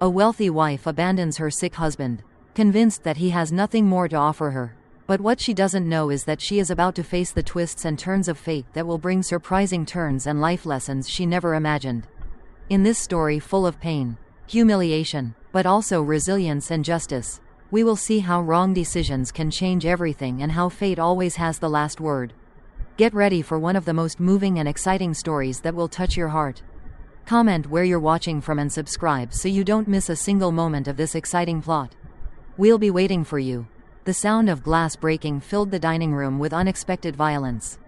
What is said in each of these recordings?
A wealthy wife abandons her sick husband, convinced that he has nothing more to offer her. But what she doesn't know is that she is about to face the twists and turns of fate that will bring surprising turns and life lessons she never imagined. In this story full of pain, humiliation, but also resilience and justice, we will see how wrong decisions can change everything and how fate always has the last word. Get ready for one of the most moving and exciting stories that will touch your heart. Comment where you're watching from and subscribe so you don't miss a single moment of this exciting plot. We'll be waiting for you. The sound of glass breaking filled the dining room with unexpected violence.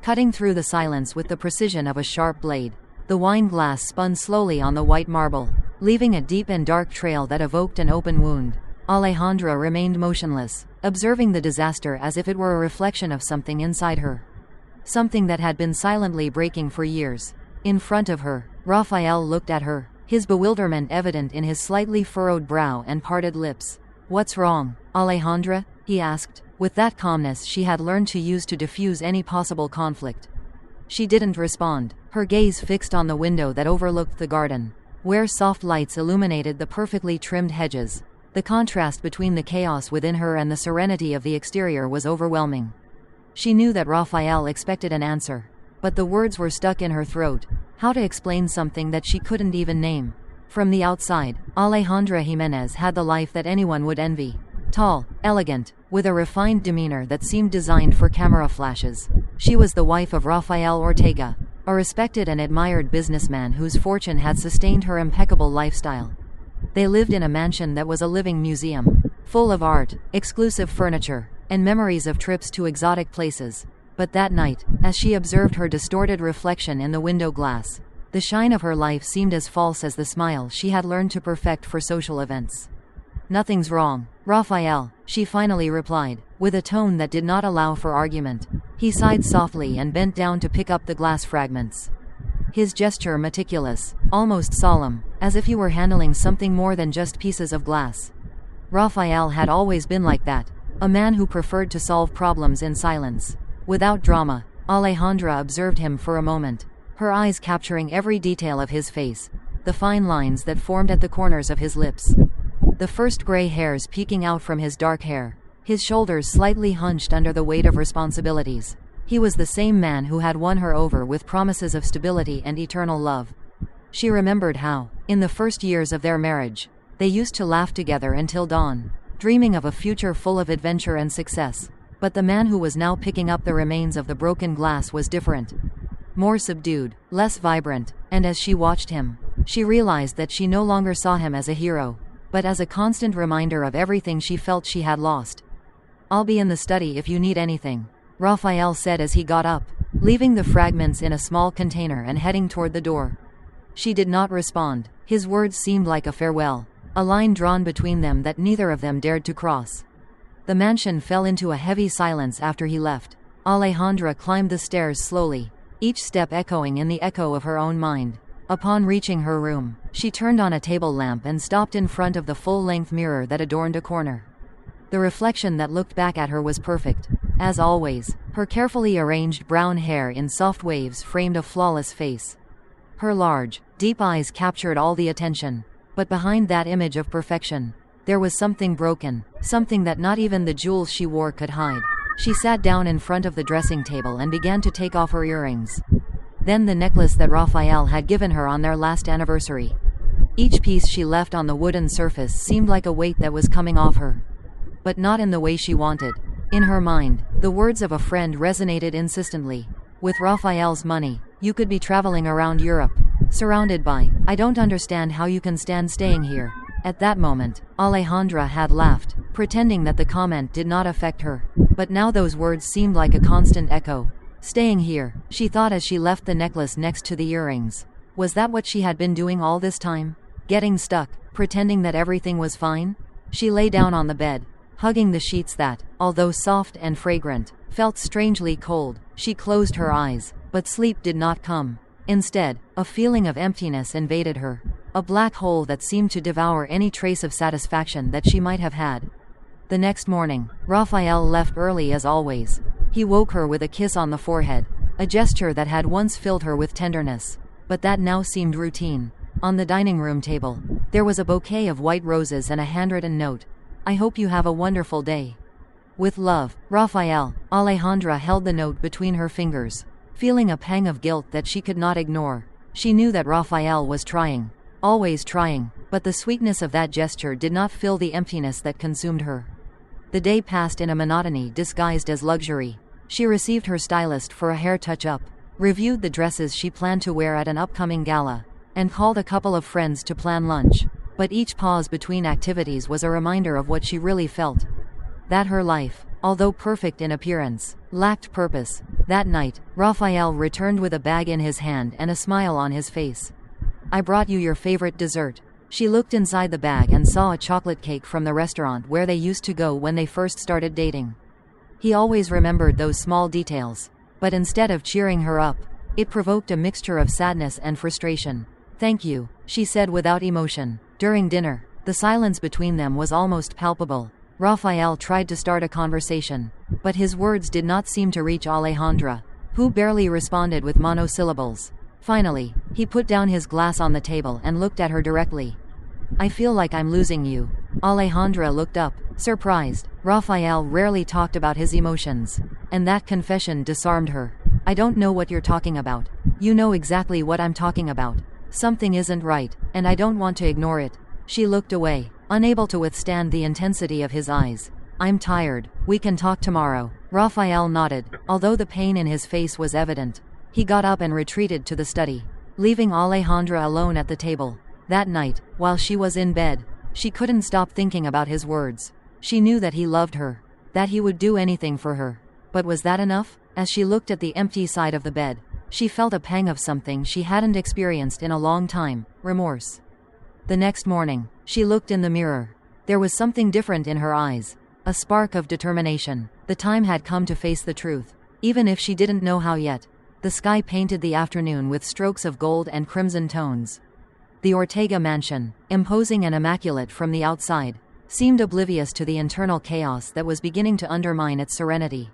Cutting through the silence with the precision of a sharp blade, the wine glass spun slowly on the white marble, leaving a deep and dark trail that evoked an open wound. Alejandra remained motionless, observing the disaster as if it were a reflection of something inside her. Something that had been silently breaking for years. In front of her, Raphael looked at her, his bewilderment evident in his slightly furrowed brow and parted lips. "What's wrong, Alejandra?" he asked, with that calmness she had learned to use to diffuse any possible conflict. She didn't respond, her gaze fixed on the window that overlooked the garden, where soft lights illuminated the perfectly trimmed hedges. The contrast between the chaos within her and the serenity of the exterior was overwhelming. She knew that Raphael expected an answer, but the words were stuck in her throat. How to explain something that she couldn't even name? From the outside, Alejandra Jimenez had the life that anyone would envy. Tall, elegant, with a refined demeanor that seemed designed for camera flashes. She was the wife of Rafael Ortega, a respected and admired businessman whose fortune had sustained her impeccable lifestyle. They lived in a mansion that was a living museum, full of art, exclusive furniture, and memories of trips to exotic places. But that night, as she observed her distorted reflection in the window glass, the shine of her life seemed as false as the smile she had learned to perfect for social events. "Nothing's wrong, Raphael," she finally replied, with a tone that did not allow for argument. He sighed softly and bent down to pick up the glass fragments. His gesture meticulous, almost solemn, as if he were handling something more than just pieces of glass. Raphael had always been like that, a man who preferred to solve problems in silence. Without drama, Alejandra observed him for a moment, her eyes capturing every detail of his face, the fine lines that formed at the corners of his lips, the first gray hairs peeking out from his dark hair, his shoulders slightly hunched under the weight of responsibilities. He was the same man who had won her over with promises of stability and eternal love. She remembered how, in the first years of their marriage, they used to laugh together until dawn, dreaming of a future full of adventure and success. But the man who was now picking up the remains of the broken glass was different. More subdued, less vibrant, and as she watched him, she realized that she no longer saw him as a hero, but as a constant reminder of everything she felt she had lost. "I'll be in the study if you need anything," Raphael said as he got up, leaving the fragments in a small container and heading toward the door. She did not respond. His words seemed like a farewell, a line drawn between them that neither of them dared to cross. The mansion fell into a heavy silence after he left. Alejandra climbed the stairs slowly, each step echoing in the echo of her own mind. Upon reaching her room, she turned on a table lamp and stopped in front of the full-length mirror that adorned a corner. The reflection that looked back at her was perfect. As always, her carefully arranged brown hair in soft waves framed a flawless face. Her large, deep eyes captured all the attention. But behind that image of perfection, there was something broken, something that not even the jewels she wore could hide. She sat down in front of the dressing table and began to take off her earrings. Then the necklace that Raphael had given her on their last anniversary. Each piece she left on the wooden surface seemed like a weight that was coming off her. But not in the way she wanted. In her mind, the words of a friend resonated insistently. "With Raphael's money, you could be traveling around Europe, surrounded by, I don't understand how you can stand staying here." At that moment, Alejandra had laughed, pretending that the comment did not affect her. But now those words seemed like a constant echo. "Staying here," she thought as she left the necklace next to the earrings. Was that what she had been doing all this time? Getting stuck, pretending that everything was fine? She lay down on the bed, hugging the sheets that, although soft and fragrant, felt strangely cold. She closed her eyes, but sleep did not come. Instead, a feeling of emptiness invaded her. A black hole that seemed to devour any trace of satisfaction that she might have had. The next morning, Raphael left early as always. He woke her with a kiss on the forehead, a gesture that had once filled her with tenderness, but that now seemed routine. On the dining room table, there was a bouquet of white roses and a handwritten note. I hope you have a wonderful day. With love, Raphael. Alejandra held the note between her fingers, feeling a pang of guilt that she could not ignore. She knew that Raphael was trying, always trying, but the sweetness of that gesture did not fill the emptiness that consumed her. The day passed in a monotony disguised as luxury. She received her stylist for a hair touch-up, reviewed the dresses she planned to wear at an upcoming gala, and called a couple of friends to plan lunch. But each pause between activities was a reminder of what she really felt. That her life, although perfect in appearance, lacked purpose. That night, Raphael returned with a bag in his hand and a smile on his face. I brought you your favorite dessert. She looked inside the bag and saw a chocolate cake from the restaurant where they used to go when they first started dating. He always remembered those small details, but instead of cheering her up, it provoked a mixture of sadness and frustration. Thank you, she said without emotion. During dinner, the silence between them was almost palpable. Raphael tried to start a conversation, but his words did not seem to reach Alejandra, who barely responded with monosyllables. Finally, he put down his glass on the table and looked at her directly. I feel like I'm losing you. Alejandra looked up, surprised. Raphael rarely talked about his emotions, and that confession disarmed her. I don't know what you're talking about. You know exactly what I'm talking about. Something isn't right, and I don't want to ignore it. She looked away, unable to withstand the intensity of his eyes. I'm tired. We can talk tomorrow. Raphael nodded, although the pain in his face was evident. He got up and retreated to the study, leaving Alejandra alone at the table. That night, while she was in bed, she couldn't stop thinking about his words. She knew that he loved her, that he would do anything for her. But was that enough? As she looked at the empty side of the bed, she felt a pang of something she hadn't experienced in a long time: remorse. The next morning, she looked in the mirror. There was something different in her eyes, a spark of determination. The time had come to face the truth, even if she didn't know how yet. The sky painted the afternoon with strokes of gold and crimson tones. The Ortega mansion, imposing and immaculate from the outside, seemed oblivious to the internal chaos that was beginning to undermine its serenity.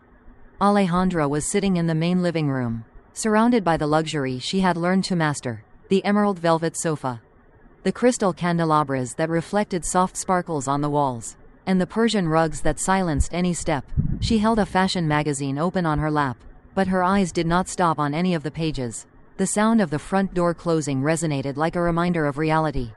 Alejandra was sitting in the main living room, surrounded by the luxury she had learned to master: the emerald velvet sofa, the crystal candelabras that reflected soft sparkles on the walls, and the Persian rugs that silenced any step. She held a fashion magazine open on her lap, but her eyes did not stop on any of the pages. The sound of the front door closing resonated like a reminder of reality.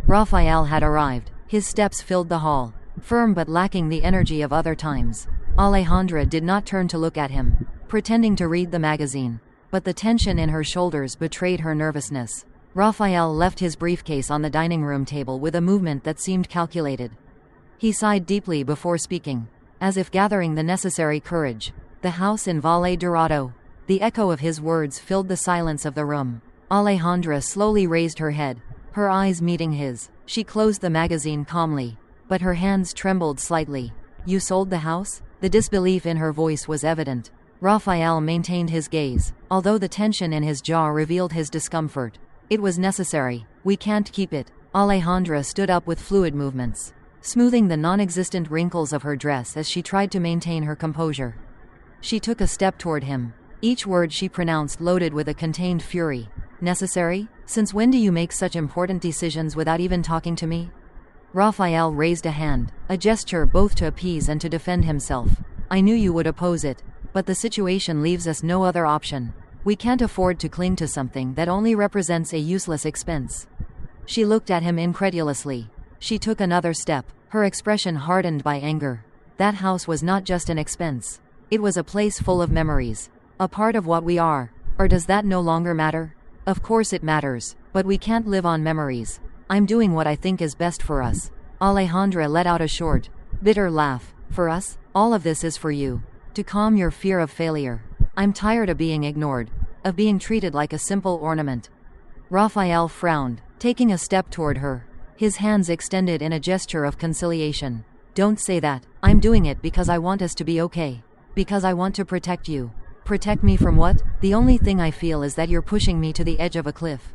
Raphael had arrived. His steps filled the hall, firm but lacking the energy of other times. Alejandra did not turn to look at him, pretending to read the magazine, but the tension in her shoulders betrayed her nervousness. Raphael left his briefcase on the dining room table with a movement that seemed calculated. He sighed deeply before speaking, as if gathering the necessary courage. The house in Valle Dorado. The echo of his words filled the silence of the room. Alejandra slowly raised her head, her eyes meeting his. She closed the magazine calmly, but her hands trembled slightly. You sold the house? The disbelief in her voice was evident. Raphael maintained his gaze, although the tension in his jaw revealed his discomfort. It was necessary. We can't keep it. Alejandra stood up with fluid movements, smoothing the non-existent wrinkles of her dress as she tried to maintain her composure. She took a step toward him, each word she pronounced loaded with a contained fury. Necessary? Since when do you make such important decisions without even talking to me? Raphael raised a hand, a gesture both to appease and to defend himself. I knew you would oppose it, but the situation leaves us no other option. We can't afford to cling to something that only represents a useless expense. She looked at him incredulously. She took another step, her expression hardened by anger. That house was not just an expense. It was a place full of memories, a part of what we are. Or does that no longer matter? Of course it matters, but we can't live on memories. I'm doing what I think is best for us. Alejandra let out a short, bitter laugh. For us? All of this is for you. To calm your fear of failure. I'm tired of being ignored, of being treated like a simple ornament. Raphael frowned, taking a step toward her, his hands extended in a gesture of conciliation. Don't say that. I'm doing it because I want us to be okay. Because I want to protect you. Protect me from what? The only thing I feel is that you're pushing me to the edge of a cliff.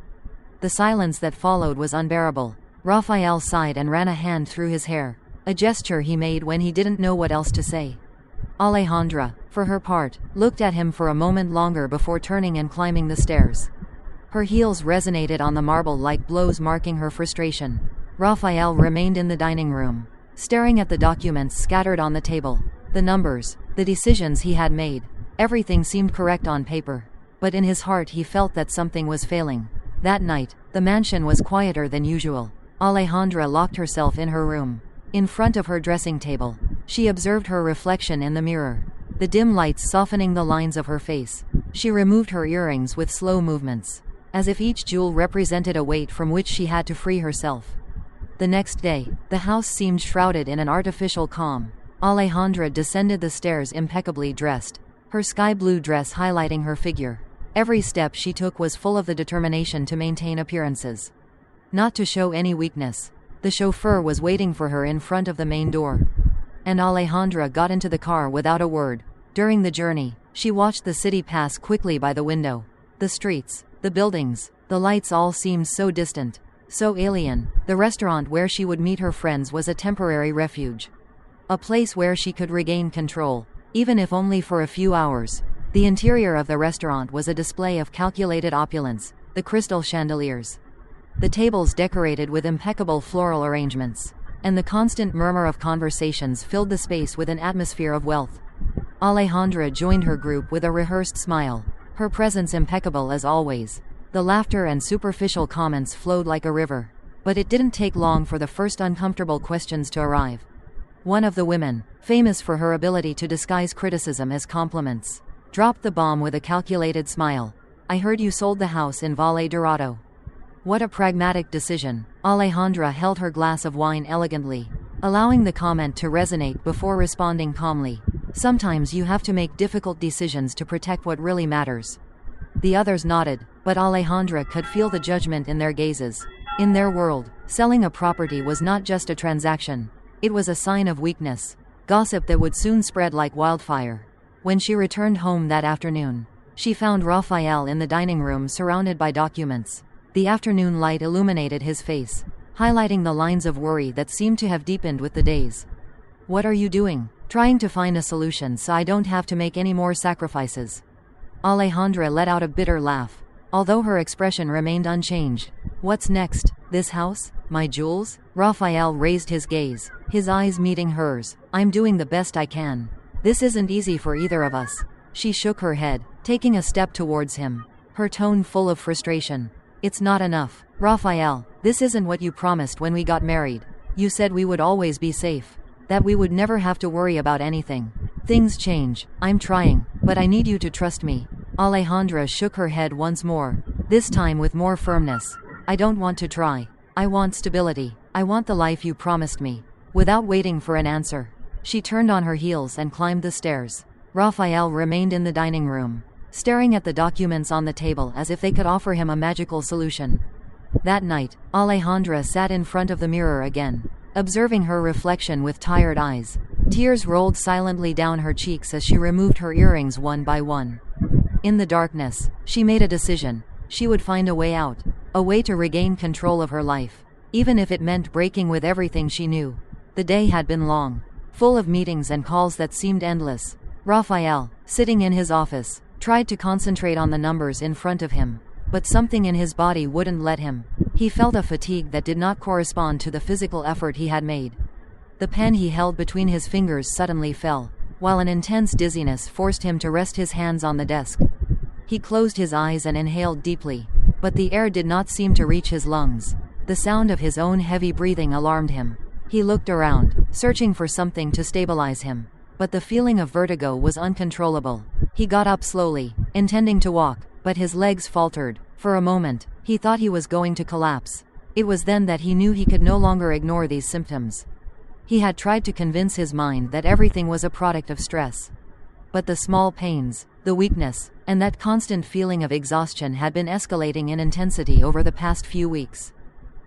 The silence that followed was unbearable. Raphael sighed and ran a hand through his hair, a gesture he made when he didn't know what else to say. Alejandra, for her part, looked at him for a moment longer before turning and climbing the stairs. Her heels resonated on the marble like blows, marking her frustration. Raphael remained in the dining room, staring at the documents scattered on the table. The numbers, the decisions he had made. Everything seemed correct on paper. But in his heart he felt that something was failing. That night, the mansion was quieter than usual. Alejandra locked herself in her room. In front of her dressing table, she observed her reflection in the mirror, the dim lights softening the lines of her face. She removed her earrings with slow movements, as if each jewel represented a weight from which she had to free herself. The next day, the house seemed shrouded in an artificial calm. Alejandra descended the stairs impeccably dressed, her sky blue dress highlighting her figure. Every step she took was full of the determination to maintain appearances, not to show any weakness. The chauffeur was waiting for her in front of the main door, and Alejandra got into the car without a word. During the journey, she watched the city pass quickly by the window. The streets, the buildings, the lights all seemed so distant, so alien. The restaurant where she would meet her friends was a temporary refuge, a place where she could regain control, even if only for a few hours. The interior of the restaurant was a display of calculated opulence, the crystal chandeliers, the tables decorated with impeccable floral arrangements, and the constant murmur of conversations filled the space with an atmosphere of wealth. Alejandra joined her group with a rehearsed smile, her presence impeccable as always. The laughter and superficial comments flowed like a river. But it didn't take long for the first uncomfortable questions to arrive. One of the women, famous for her ability to disguise criticism as compliments, dropped the bomb with a calculated smile. "I heard you sold the house in Valle Dorado." What a pragmatic decision. Alejandra held her glass of wine elegantly, allowing the comment to resonate before responding calmly. "Sometimes you have to make difficult decisions to protect what really matters." The others nodded, but Alejandra could feel the judgment in their gazes. In their world, selling a property was not just a transaction. It was a sign of weakness, gossip that would soon spread like wildfire. When she returned home that afternoon, she found Raphael in the dining room surrounded by documents. The afternoon light illuminated his face, highlighting the lines of worry that seemed to have deepened with the days. "What are you doing?" "Trying to find a solution so I don't have to make any more sacrifices." Alejandra let out a bitter laugh, although her expression remained unchanged. "What's next? This house? My jewels?" Raphael raised his gaze, his eyes meeting hers. "I'm doing the best I can. This isn't easy for either of us." She shook her head, taking a step towards him, her tone full of frustration. "It's not enough. Raphael, this isn't what you promised when we got married. You said we would always be safe, that we would never have to worry about anything. Things change. I'm trying, but I need you to trust me." Alejandra shook her head once more, this time with more firmness. "I don't want to try. I want stability. I want the life you promised me." Without waiting for an answer, she turned on her heels and climbed the stairs. Raphael remained in the dining room, staring at the documents on the table as if they could offer him a magical solution. That night, Alejandra sat in front of the mirror again, observing her reflection with tired eyes. Tears rolled silently down her cheeks as she removed her earrings one by one. In the darkness, she made a decision. She would find a way out, a way to regain control of her life, even if it meant breaking with everything she knew. The day had been long, full of meetings and calls that seemed endless. Raphael, sitting in his office, tried to concentrate on the numbers in front of him, but something in his body wouldn't let him. He felt a fatigue that did not correspond to the physical effort he had made. The pen he held between his fingers suddenly fell, while an intense dizziness forced him to rest his hands on the desk. He closed his eyes and inhaled deeply, but the air did not seem to reach his lungs. The sound of his own heavy breathing alarmed him. He looked around, searching for something to stabilize him, but the feeling of vertigo was uncontrollable. He got up slowly, intending to walk, but his legs faltered. For a moment, he thought he was going to collapse. It was then that he knew he could no longer ignore these symptoms. He had tried to convince his mind that everything was a product of stress. But the small pains, the weakness, and that constant feeling of exhaustion had been escalating in intensity over the past few weeks.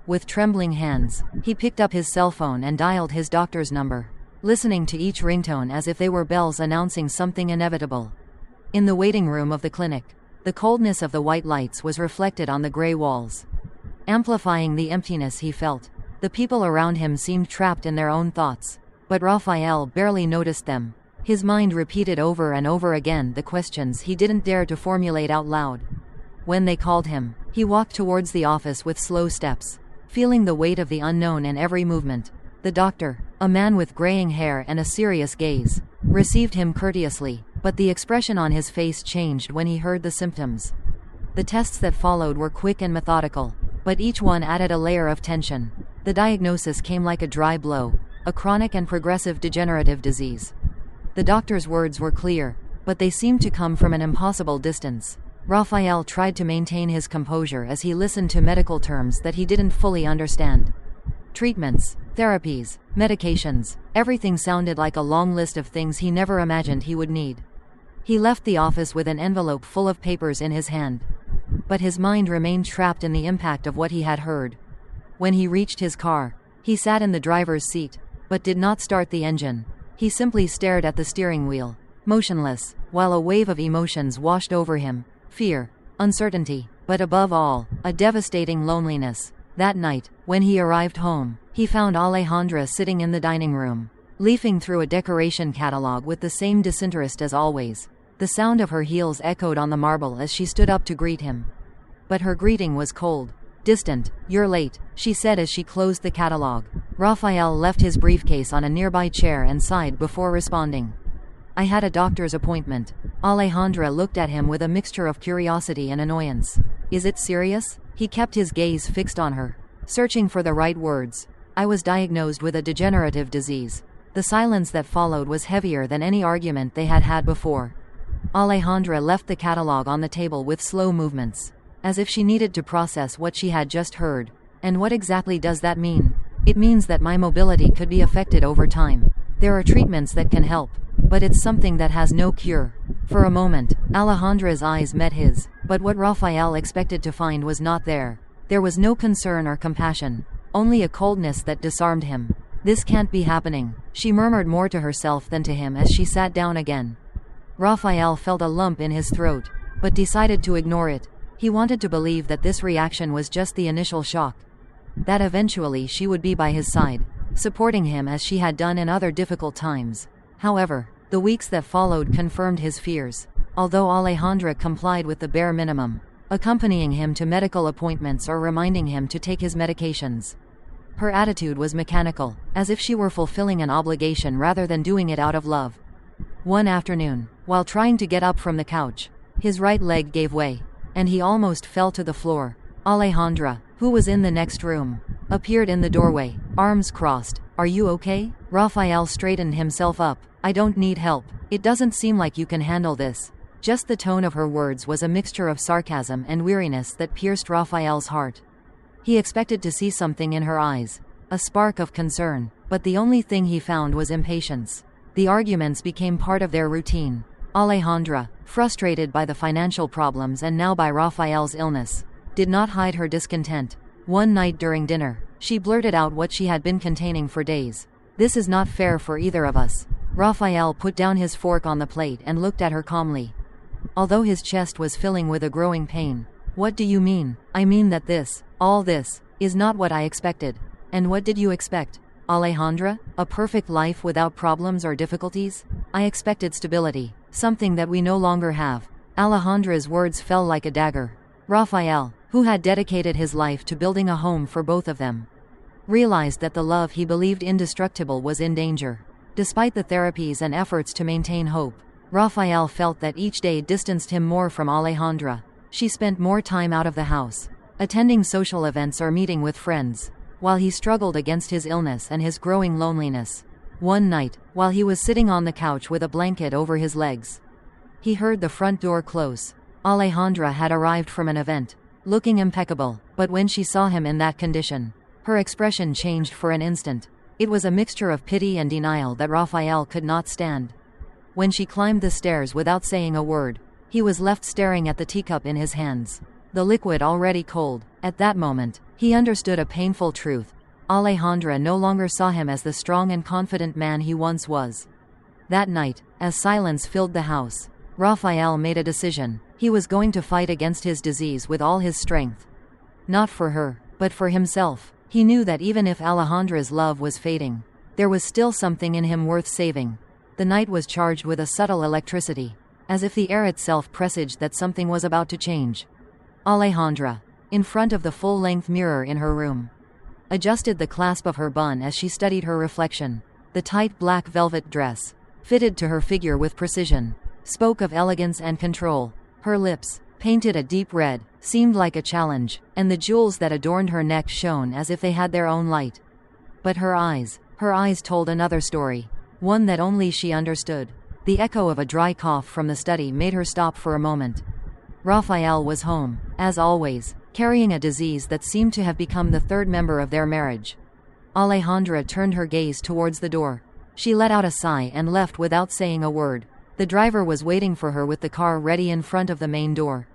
With trembling hands, he picked up his cell phone and dialed his doctor's number, listening to each ringtone as if they were bells announcing something inevitable. In the waiting room of the clinic, the coldness of the white lights was reflected on the gray walls, amplifying the emptiness he felt. The people around him seemed trapped in their own thoughts, but Raphael barely noticed them. His mind repeated over and over again the questions he didn't dare to formulate out loud. When they called him, He walked towards the office with slow steps, feeling the weight of the unknown in every movement. The doctor, a man with graying hair and a serious gaze, received him courteously, but the expression on his face changed when he heard the symptoms. The tests that followed were quick and methodical, but each one added a layer of tension. The diagnosis came like a dry blow, a chronic and progressive degenerative disease. The doctor's words were clear, but they seemed to come from an impossible distance. Raphael tried to maintain his composure as he listened to medical terms that he didn't fully understand. Treatments, therapies, medications, everything sounded like a long list of things he never imagined he would need. He left the office with an envelope full of papers in his hand. But his mind remained trapped in the impact of what he had heard. When he reached his car, he sat in the driver's seat, but did not start the engine. He simply stared at the steering wheel, motionless, while a wave of emotions washed over him: fear, uncertainty, but above all, a devastating loneliness. That night, when he arrived home, he found Alejandra sitting in the dining room, leafing through a decoration catalog with the same disinterest as always. The sound of her heels echoed on the marble as she stood up to greet him. But her greeting was cold, distant. "You're late," she said as she closed the catalog. Raphael left his briefcase on a nearby chair and sighed before responding. "I had a doctor's appointment." Alejandra looked at him with a mixture of curiosity and annoyance. "Is it serious?" He kept his gaze fixed on her, searching for the right words. "I was diagnosed with a degenerative disease." The silence that followed was heavier than any argument they had had before. Alejandra left the catalog on the table with slow movements, as if she needed to process what she had just heard. "And what exactly does that mean?" "It means that my mobility could be affected over time. There are treatments that can help, but it's something that has no cure." For a moment, Alejandra's eyes met his, but what Raphael expected to find was not there. There was no concern or compassion, only a coldness that disarmed him. "This can't be happening," she murmured more to herself than to him as she sat down again. Raphael felt a lump in his throat, but decided to ignore it. He wanted to believe that this reaction was just the initial shock, that eventually she would be by his side, supporting him as she had done in other difficult times. However, the weeks that followed confirmed his fears. Although Alejandra complied with the bare minimum, accompanying him to medical appointments or reminding him to take his medications, her attitude was mechanical, as if she were fulfilling an obligation rather than doing it out of love. One afternoon, while trying to get up from the couch, his right leg gave way, and he almost fell to the floor. Alejandra, who was in the next room, appeared in the doorway, arms crossed. "Are you okay?" Raphael straightened himself up. "I don't need help. It doesn't seem like you can handle this." Just the tone of her words was a mixture of sarcasm and weariness that pierced Raphael's heart. He expected to see something in her eyes, a spark of concern, but the only thing he found was impatience. The arguments became part of their routine. Alejandra, frustrated by the financial problems and now by Raphael's illness, did not hide her discontent. One night during dinner, she blurted out what she had been containing for days. "This is not fair for either of us." Raphael put down his fork on the plate and looked at her calmly, although his chest was filling with a growing pain. "What do you mean?" "I mean that all this, is not what I expected." "And what did you expect, Alejandra? A perfect life without problems or difficulties?" "I expected stability, something that we no longer have." Alejandra's words fell like a dagger. Raphael, who had dedicated his life to building a home for both of them, realized that the love he believed indestructible was in danger. Despite the therapies and efforts to maintain hope, Raphael felt that each day distanced him more from Alejandra. She spent more time out of the house, attending social events or meeting with friends, while he struggled against his illness and his growing loneliness. One night, while he was sitting on the couch with a blanket over his legs, he heard the front door close. Alejandra had arrived from an event, looking impeccable, but when she saw him in that condition, her expression changed for an instant. It was a mixture of pity and denial that Raphael could not stand. When she climbed the stairs without saying a word, he was left staring at the teacup in his hands, the liquid already cold. At that moment, he understood a painful truth. Alejandra no longer saw him as the strong and confident man he once was. That night, as silence filled the house, Raphael made a decision. He was going to fight against his disease with all his strength. Not for her, but for himself. He knew that even if Alejandra's love was fading, there was still something in him worth saving. The night was charged with a subtle electricity, as if the air itself presaged that something was about to change. Alejandra, in front of the full-length mirror in her room. Adjusted the clasp of her bun as she studied her reflection. The tight black velvet dress, fitted to her figure with precision, spoke of elegance and control. Her lips, painted a deep red, seemed like a challenge, and the jewels that adorned her neck shone as if they had their own light. But her eyes told another story, one that only she understood. The echo of a dry cough from the study made her stop for a moment. Raphael was home, as always, carrying a disease that seemed to have become the third member of their marriage. Alejandra turned her gaze towards the door. She let out a sigh and left without saying a word. The driver was waiting for her with the car ready in front of the main door.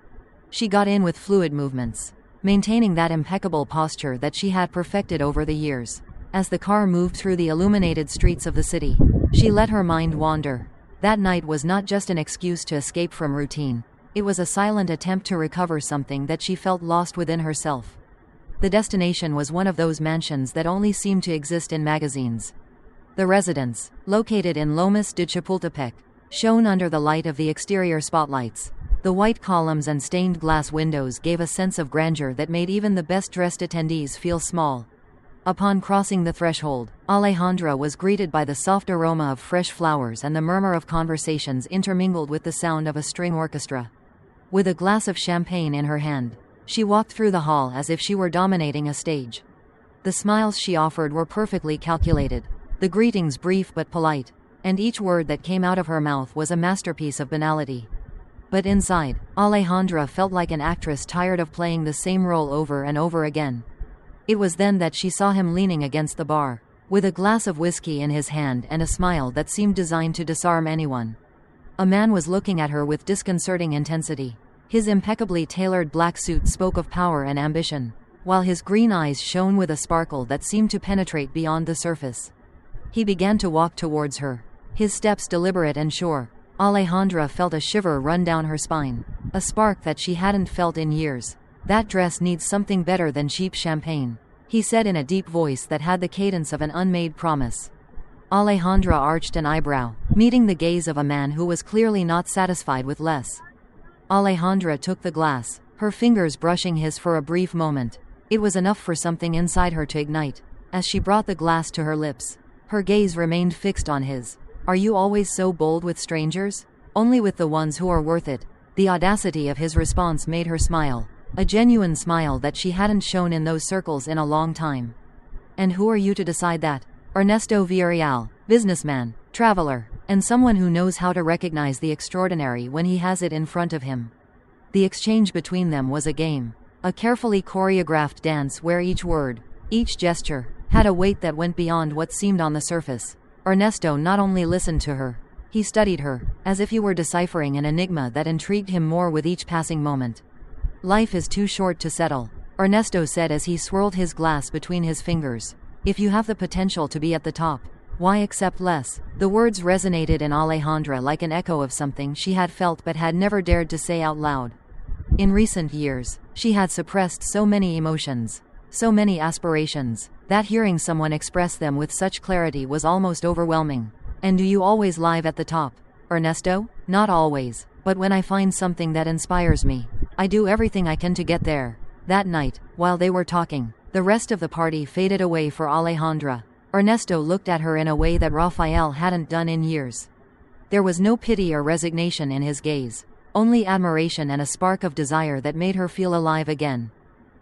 She got in with fluid movements, maintaining that impeccable posture that she had perfected over the years. As the car moved through the illuminated streets of the city, she let her mind wander. That night was not just an excuse to escape from routine. It was a silent attempt to recover something that she felt lost within herself. The destination was one of those mansions that only seem to exist in magazines. The residence, located in Lomas de Chapultepec, shone under the light of the exterior spotlights. The white columns and stained glass windows gave a sense of grandeur that made even the best-dressed attendees feel small. Upon crossing the threshold, Alejandra was greeted by the soft aroma of fresh flowers and the murmur of conversations intermingled with the sound of a string orchestra. With a glass of champagne in her hand, she walked through the hall as if she were dominating a stage. The smiles she offered were perfectly calculated, the greetings brief but polite, and each word that came out of her mouth was a masterpiece of banality. But inside, Alejandra felt like an actress tired of playing the same role over and over again. It was then that she saw him leaning against the bar, with a glass of whiskey in his hand and a smile that seemed designed to disarm anyone. A man was looking at her with disconcerting intensity. His impeccably tailored black suit spoke of power and ambition, while his green eyes shone with a sparkle that seemed to penetrate beyond the surface. He began to walk towards her, his steps deliberate and sure. Alejandra felt a shiver run down her spine, a spark that she hadn't felt in years. "That dress needs something better than cheap champagne," he said in a deep voice that had the cadence of an unmade promise. Alejandra arched an eyebrow, meeting the gaze of a man who was clearly not satisfied with less. Alejandra took the glass, her fingers brushing his for a brief moment. It was enough for something inside her to ignite. As she brought the glass to her lips, her gaze remained fixed on his. "Are you always so bold with strangers?" "Only with the ones who are worth it." The audacity of his response made her smile, a genuine smile that she hadn't shown in those circles in a long time. "And who are you to decide that?" "Ernesto Villarreal, businessman, traveler, and someone who knows how to recognize the extraordinary when he has it in front of him." The exchange between them was a game, a carefully choreographed dance where each word, each gesture, had a weight that went beyond what seemed on the surface. Ernesto not only listened to her, he studied her, as if he were deciphering an enigma that intrigued him more with each passing moment. "Life is too short to settle," Ernesto said as he swirled his glass between his fingers. "If you have the potential to be at the top, why accept less?" The words resonated in Alejandra like an echo of something she had felt but had never dared to say out loud. In recent years, she had suppressed so many emotions, so many aspirations, that hearing someone express them with such clarity was almost overwhelming. "And do you always live at the top, Ernesto?" "Not always, but when I find something that inspires me, I do everything I can to get there." That night, while they were talking, the rest of the party faded away for Alejandra. Ernesto looked at her in a way that Raphael hadn't done in years. There was no pity or resignation in his gaze, only admiration and a spark of desire that made her feel alive again.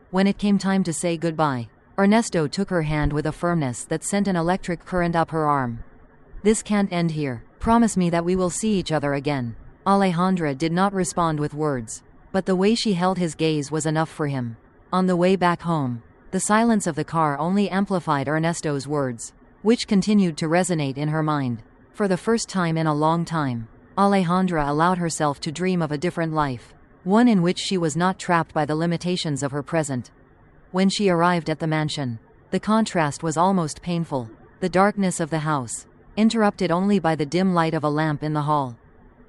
When it came time to say goodbye, Ernesto took her hand with a firmness that sent an electric current up her arm. "This can't end here. Promise me that we will see each other again." Alejandra did not respond with words, but the way she held his gaze was enough for him. On the way back home, the silence of the car only amplified Ernesto's words, which continued to resonate in her mind. For the first time in a long time, Alejandra allowed herself to dream of a different life, one in which she was not trapped by the limitations of her present. When she arrived at the mansion, the contrast was almost painful. The darkness of the house, interrupted only by the dim light of a lamp in the hall,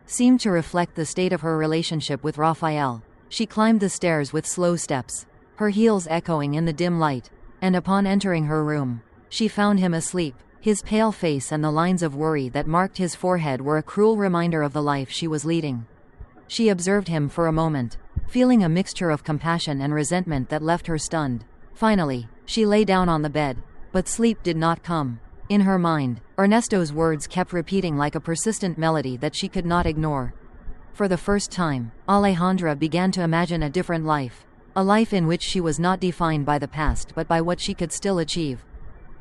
seemed to reflect the state of her relationship with Raphael. She climbed the stairs with slow steps, her heels echoing in the dim light, and upon entering her room, she found him asleep. His pale face and the lines of worry that marked his forehead were a cruel reminder of the life she was leading. She observed him for a moment, feeling a mixture of compassion and resentment that left her stunned. Finally, she lay down on the bed, but sleep did not come. In her mind, Ernesto's words kept repeating like a persistent melody that she could not ignore. For the first time, Alejandra began to imagine a different life. A life in which she was not defined by the past but by what she could still achieve.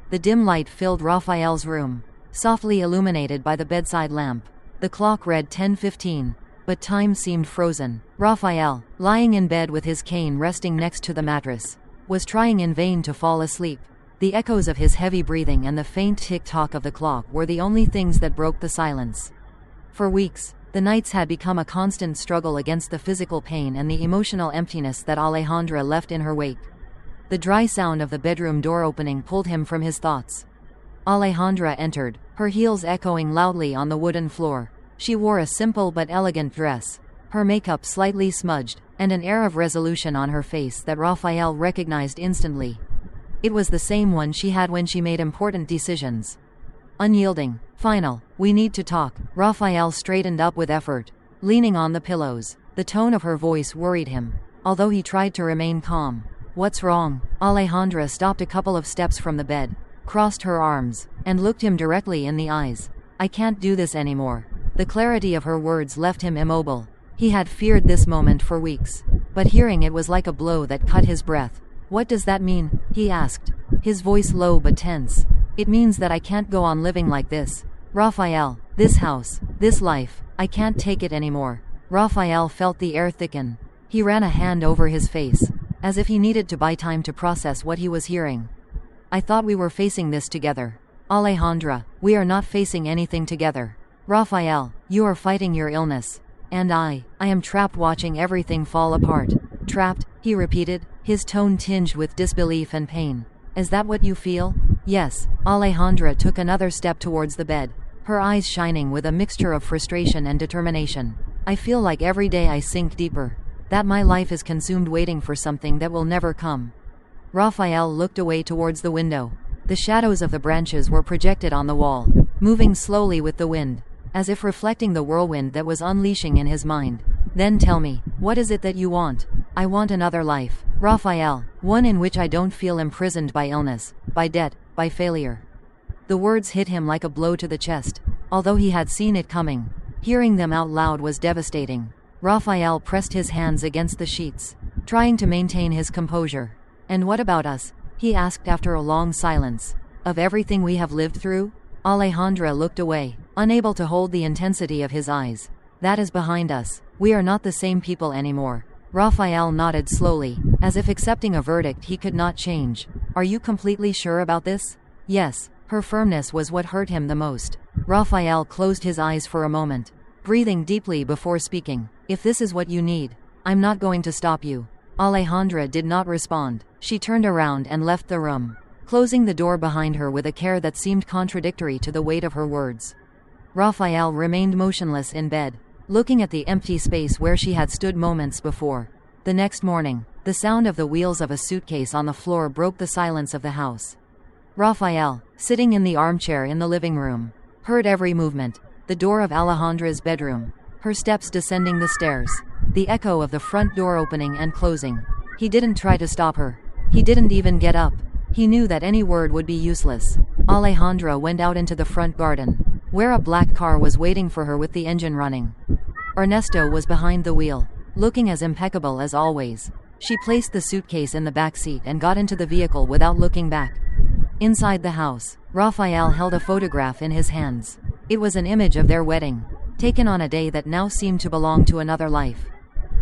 The dim light filled Raphael's room, softly illuminated by the bedside lamp. The clock read 10:15, but time seemed frozen. Raphael, lying in bed with his cane resting next to the mattress, was trying in vain to fall asleep. The echoes of his heavy breathing and the faint tick-tock of the clock were the only things that broke the silence. For weeks, the nights had become a constant struggle against the physical pain and the emotional emptiness that Alejandra left in her wake. The dry sound of the bedroom door opening pulled him from his thoughts. Alejandra entered, her heels echoing loudly on the wooden floor. She wore a simple but elegant dress, her makeup slightly smudged, and an air of resolution on her face that Raphael recognized instantly. It was the same one she had when she made important decisions. Unyielding, final, we need to talk. Raphael straightened up with effort, leaning on the pillows. The tone of her voice worried him, although he tried to remain calm. What's wrong? Alejandra stopped a couple of steps from the bed, crossed her arms, and looked him directly in the eyes. I can't do this anymore. The clarity of her words left him immobile. He had feared this moment for weeks, but hearing it was like a blow that cut his breath. What does that mean? He asked, his voice low but tense. It means that I can't go on living like this. Raphael, this house, this life, I can't take it anymore. Raphael felt the air thicken. He ran a hand over his face, as if he needed to buy time to process what he was hearing. I thought we were facing this together. Alejandra, we are not facing anything together. Raphael, you are fighting your illness. And I am trapped watching everything fall apart. Trapped, he repeated, his tone tinged with disbelief and pain. Is that what you feel? Yes. Alejandra took another step towards the bed, her eyes shining with a mixture of frustration and determination. I feel like every day I sink deeper, that my life is consumed waiting for something that will never come. Raphael looked away towards the window. The shadows of the branches were projected on the wall, moving slowly with the wind, as if reflecting the whirlwind that was unleashing in his mind. Then tell me, what is it that you want? I want another life, Raphael, one in which I don't feel imprisoned by illness, by debt, by failure. The words hit him like a blow to the chest, although he had seen it coming. Hearing them out loud was devastating. Raphael pressed his hands against the sheets, trying to maintain his composure. And what about us? He asked after a long silence. Of everything we have lived through? Alejandra looked away, unable to hold the intensity of his eyes. That is behind us. We are not the same people anymore. Raphael nodded slowly, as if accepting a verdict he could not change. Are you completely sure about this? Yes. Her firmness was what hurt him the most. Raphael closed his eyes for a moment, breathing deeply before speaking. If this is what you need, I'm not going to stop you. Alejandra did not respond. She turned around and left the room, closing the door behind her with a care that seemed contradictory to the weight of her words. Raphael remained motionless in bed, looking at the empty space where she had stood moments before. The next morning, the sound of the wheels of a suitcase on the floor broke the silence of the house. Raphael, sitting in the armchair in the living room, heard every movement, the door of Alejandra's bedroom, her steps descending the stairs, the echo of the front door opening and closing. He didn't try to stop her. He didn't even get up. He knew that any word would be useless. Alejandra went out into the front garden, where a black car was waiting for her with the engine running. Ernesto was behind the wheel, looking as impeccable as always. She placed the suitcase in the back seat and got into the vehicle without looking back. Inside the house, Raphael held a photograph in his hands. It was an image of their wedding, taken on a day that now seemed to belong to another life.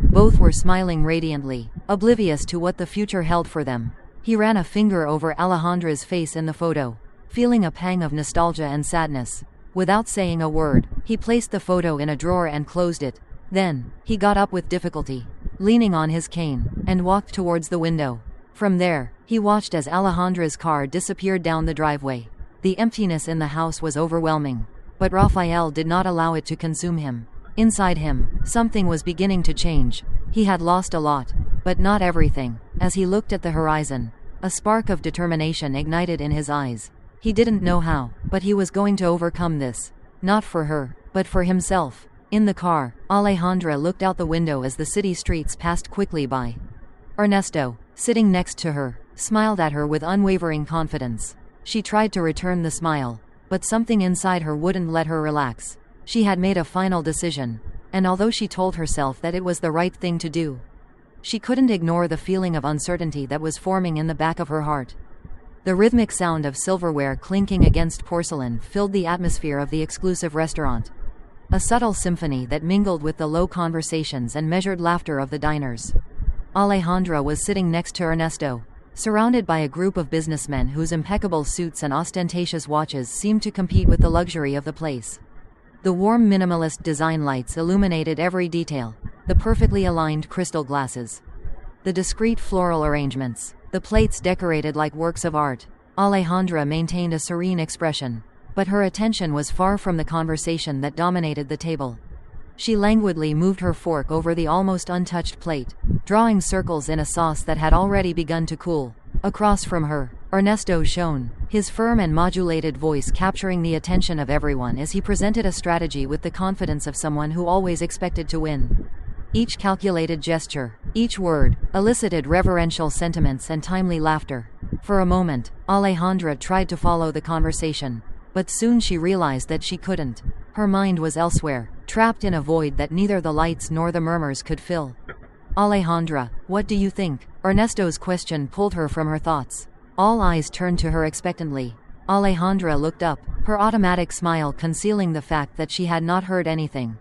Both were smiling radiantly, oblivious to what the future held for them. He ran a finger over Alejandra's face in the photo, feeling a pang of nostalgia and sadness. Without saying a word, he placed the photo in a drawer and closed it. Then, he got up with difficulty, leaning on his cane, and walked towards the window. From there, he watched as Alejandra's car disappeared down the driveway. The emptiness in the house was overwhelming, but Raphael did not allow it to consume him. Inside him, something was beginning to change. He had lost a lot, but not everything. As he looked at the horizon, a spark of determination ignited in his eyes. He didn't know how, but he was going to overcome this. Not for her, but for himself. In the car, Alejandra looked out the window as the city streets passed quickly by. Ernesto, sitting next to her, smiled at her with unwavering confidence. She tried to return the smile, but something inside her wouldn't let her relax. She had made a final decision, and although she told herself that it was the right thing to do, she couldn't ignore the feeling of uncertainty that was forming in the back of her heart. The rhythmic sound of silverware clinking against porcelain filled the atmosphere of the exclusive restaurant. A subtle symphony that mingled with the low conversations and measured laughter of the diners. Alejandra was sitting next to Ernesto, surrounded by a group of businessmen whose impeccable suits and ostentatious watches seemed to compete with the luxury of the place. The warm minimalist design lights illuminated every detail, the perfectly aligned crystal glasses, the discreet floral arrangements, the plates decorated like works of art. Alejandra maintained a serene expression, but her attention was far from the conversation that dominated the table. She languidly moved her fork over the almost untouched plate, drawing circles in a sauce that had already begun to cool. Across from her, Ernesto shone, his firm and modulated voice capturing the attention of everyone as he presented a strategy with the confidence of someone who always expected to win. Each calculated gesture, each word, elicited reverential sentiments and timely laughter. For a moment, Alejandra tried to follow the conversation, but soon she realized that she couldn't. Her mind was elsewhere, trapped in a void that neither the lights nor the murmurs could fill. Alejandra, what do you think? Ernesto's question pulled her from her thoughts. All eyes turned to her expectantly. Alejandra looked up, her automatic smile concealing the fact that she had not heard anything.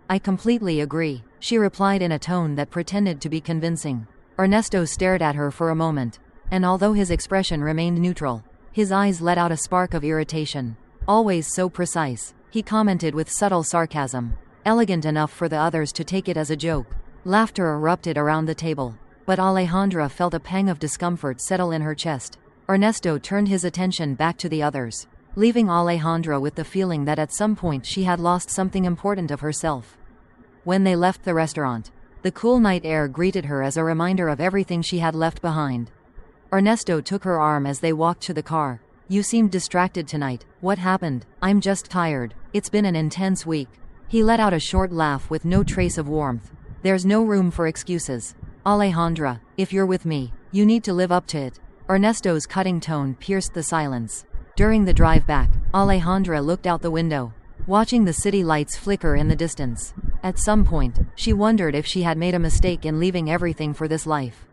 I completely agree, she replied in a tone that pretended to be convincing. Ernesto stared at her for a moment, and although his expression remained neutral, his eyes let out a spark of irritation. Always so precise, he commented with subtle sarcasm, elegant enough for the others to take it as a joke. Laughter erupted around the table, but Alejandra felt a pang of discomfort settle in her chest. Ernesto turned his attention back to the others, leaving Alejandra with the feeling that at some point she had lost something important of herself. When they left the restaurant, the cool night air greeted her as a reminder of everything she had left behind. Ernesto took her arm as they walked to the car. You seemed distracted tonight. What happened? I'm just tired. It's been an intense week. He let out a short laugh with no trace of warmth. There's no room for excuses. Alejandra, if you're with me, you need to live up to it. Ernesto's cutting tone pierced the silence. During the drive back, Alejandra looked out the window, watching the city lights flicker in the distance. At some point, she wondered if she had made a mistake in leaving everything for this life.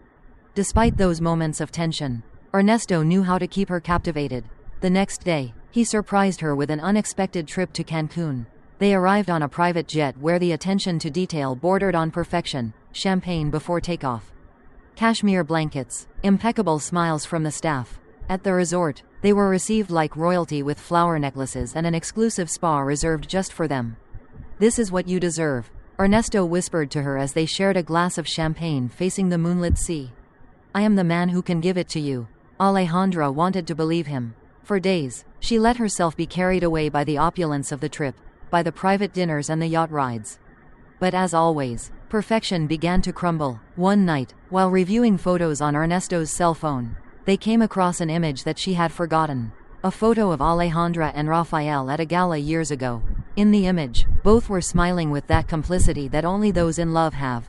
Despite those moments of tension, Ernesto knew how to keep her captivated. The next day, he surprised her with an unexpected trip to Cancun. They arrived on a private jet where the attention to detail bordered on perfection, champagne before takeoff, cashmere blankets, impeccable smiles from the staff. At the resort, they were received like royalty with flower necklaces and an exclusive spa reserved just for them. This is what you deserve, Ernesto whispered to her as they shared a glass of champagne facing the moonlit sea. I am the man who can give it to you. Alejandra wanted to believe him. For days, she let herself be carried away by the opulence of the trip, by the private dinners and the yacht rides. But as always, perfection began to crumble. One night, while reviewing photos on Ernesto's cell phone, they came across an image that she had forgotten. A photo of Alejandra and Rafael at a gala years ago. In the image, both were smiling with that complicity that only those in love have.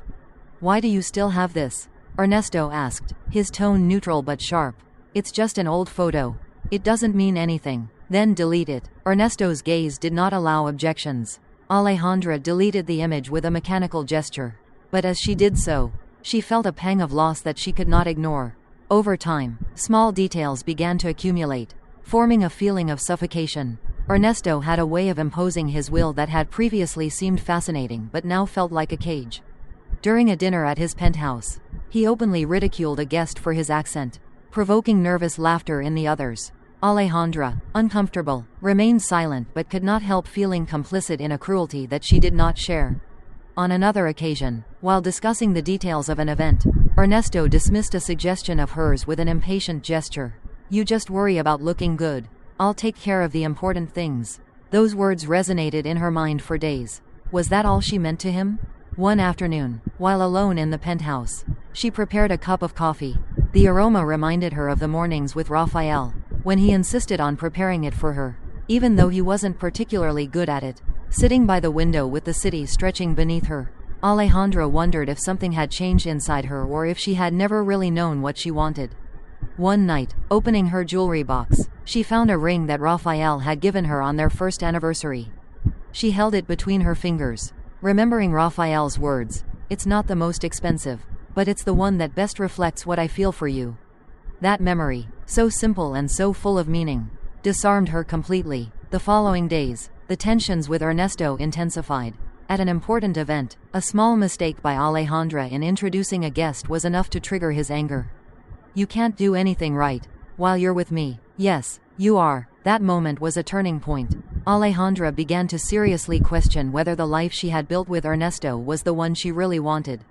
Why do you still have this? Ernesto asked, his tone neutral but sharp. It's just an old photo. It doesn't mean anything. Then delete it. Ernesto's gaze did not allow objections. Alejandra deleted the image with a mechanical gesture. But as she did so, she felt a pang of loss that she could not ignore. Over time, small details began to accumulate, forming a feeling of suffocation. Ernesto had a way of imposing his will that had previously seemed fascinating but now felt like a cage. During a dinner at his penthouse, he openly ridiculed a guest for his accent, provoking nervous laughter in the others. Alejandra, uncomfortable, remained silent but could not help feeling complicit in a cruelty that she did not share. On another occasion, while discussing the details of an event, Ernesto dismissed a suggestion of hers with an impatient gesture. You just worry about looking good. I'll take care of the important things. Those words resonated in her mind for days. Was that all she meant to him? One afternoon, while alone in the penthouse, she prepared a cup of coffee. The aroma reminded her of the mornings with Rafael, when he insisted on preparing it for her. Even though he wasn't particularly good at it, Sitting by the window with the city stretching beneath her, Alejandra wondered if something had changed inside her or if she had never really known what she wanted. One night, opening her jewelry box, she found a ring that Raphael had given her on their first anniversary. She held it between her fingers, remembering Raphael's words, "It's not the most expensive, but it's the one that best reflects what I feel for you." That memory, so simple and so full of meaning, disarmed her completely. The following days, the tensions with Ernesto intensified. At an important event, a small mistake by Alejandra in introducing a guest was enough to trigger his anger. "You can't do anything right while you're with me." "Yes, you are." That moment was a turning point. Alejandra began to seriously question whether the life she had built with Ernesto was the one she really wanted.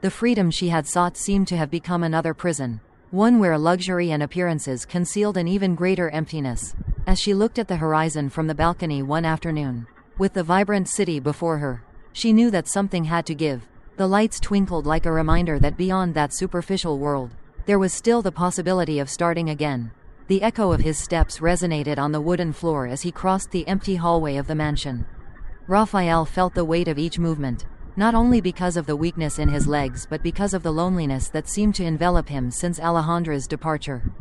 The freedom she had sought seemed to have become another prison, one where luxury and appearances concealed an even greater emptiness. As she looked at the horizon from the balcony one afternoon, with the vibrant city before her, she knew that something had to give. The lights twinkled like a reminder that beyond that superficial world, there was still the possibility of starting again. The echo of his steps resonated on the wooden floor as he crossed the empty hallway of the mansion. Raphael felt the weight of each movement, not only because of the weakness in his legs but because of the loneliness that seemed to envelop him since Alejandra's departure.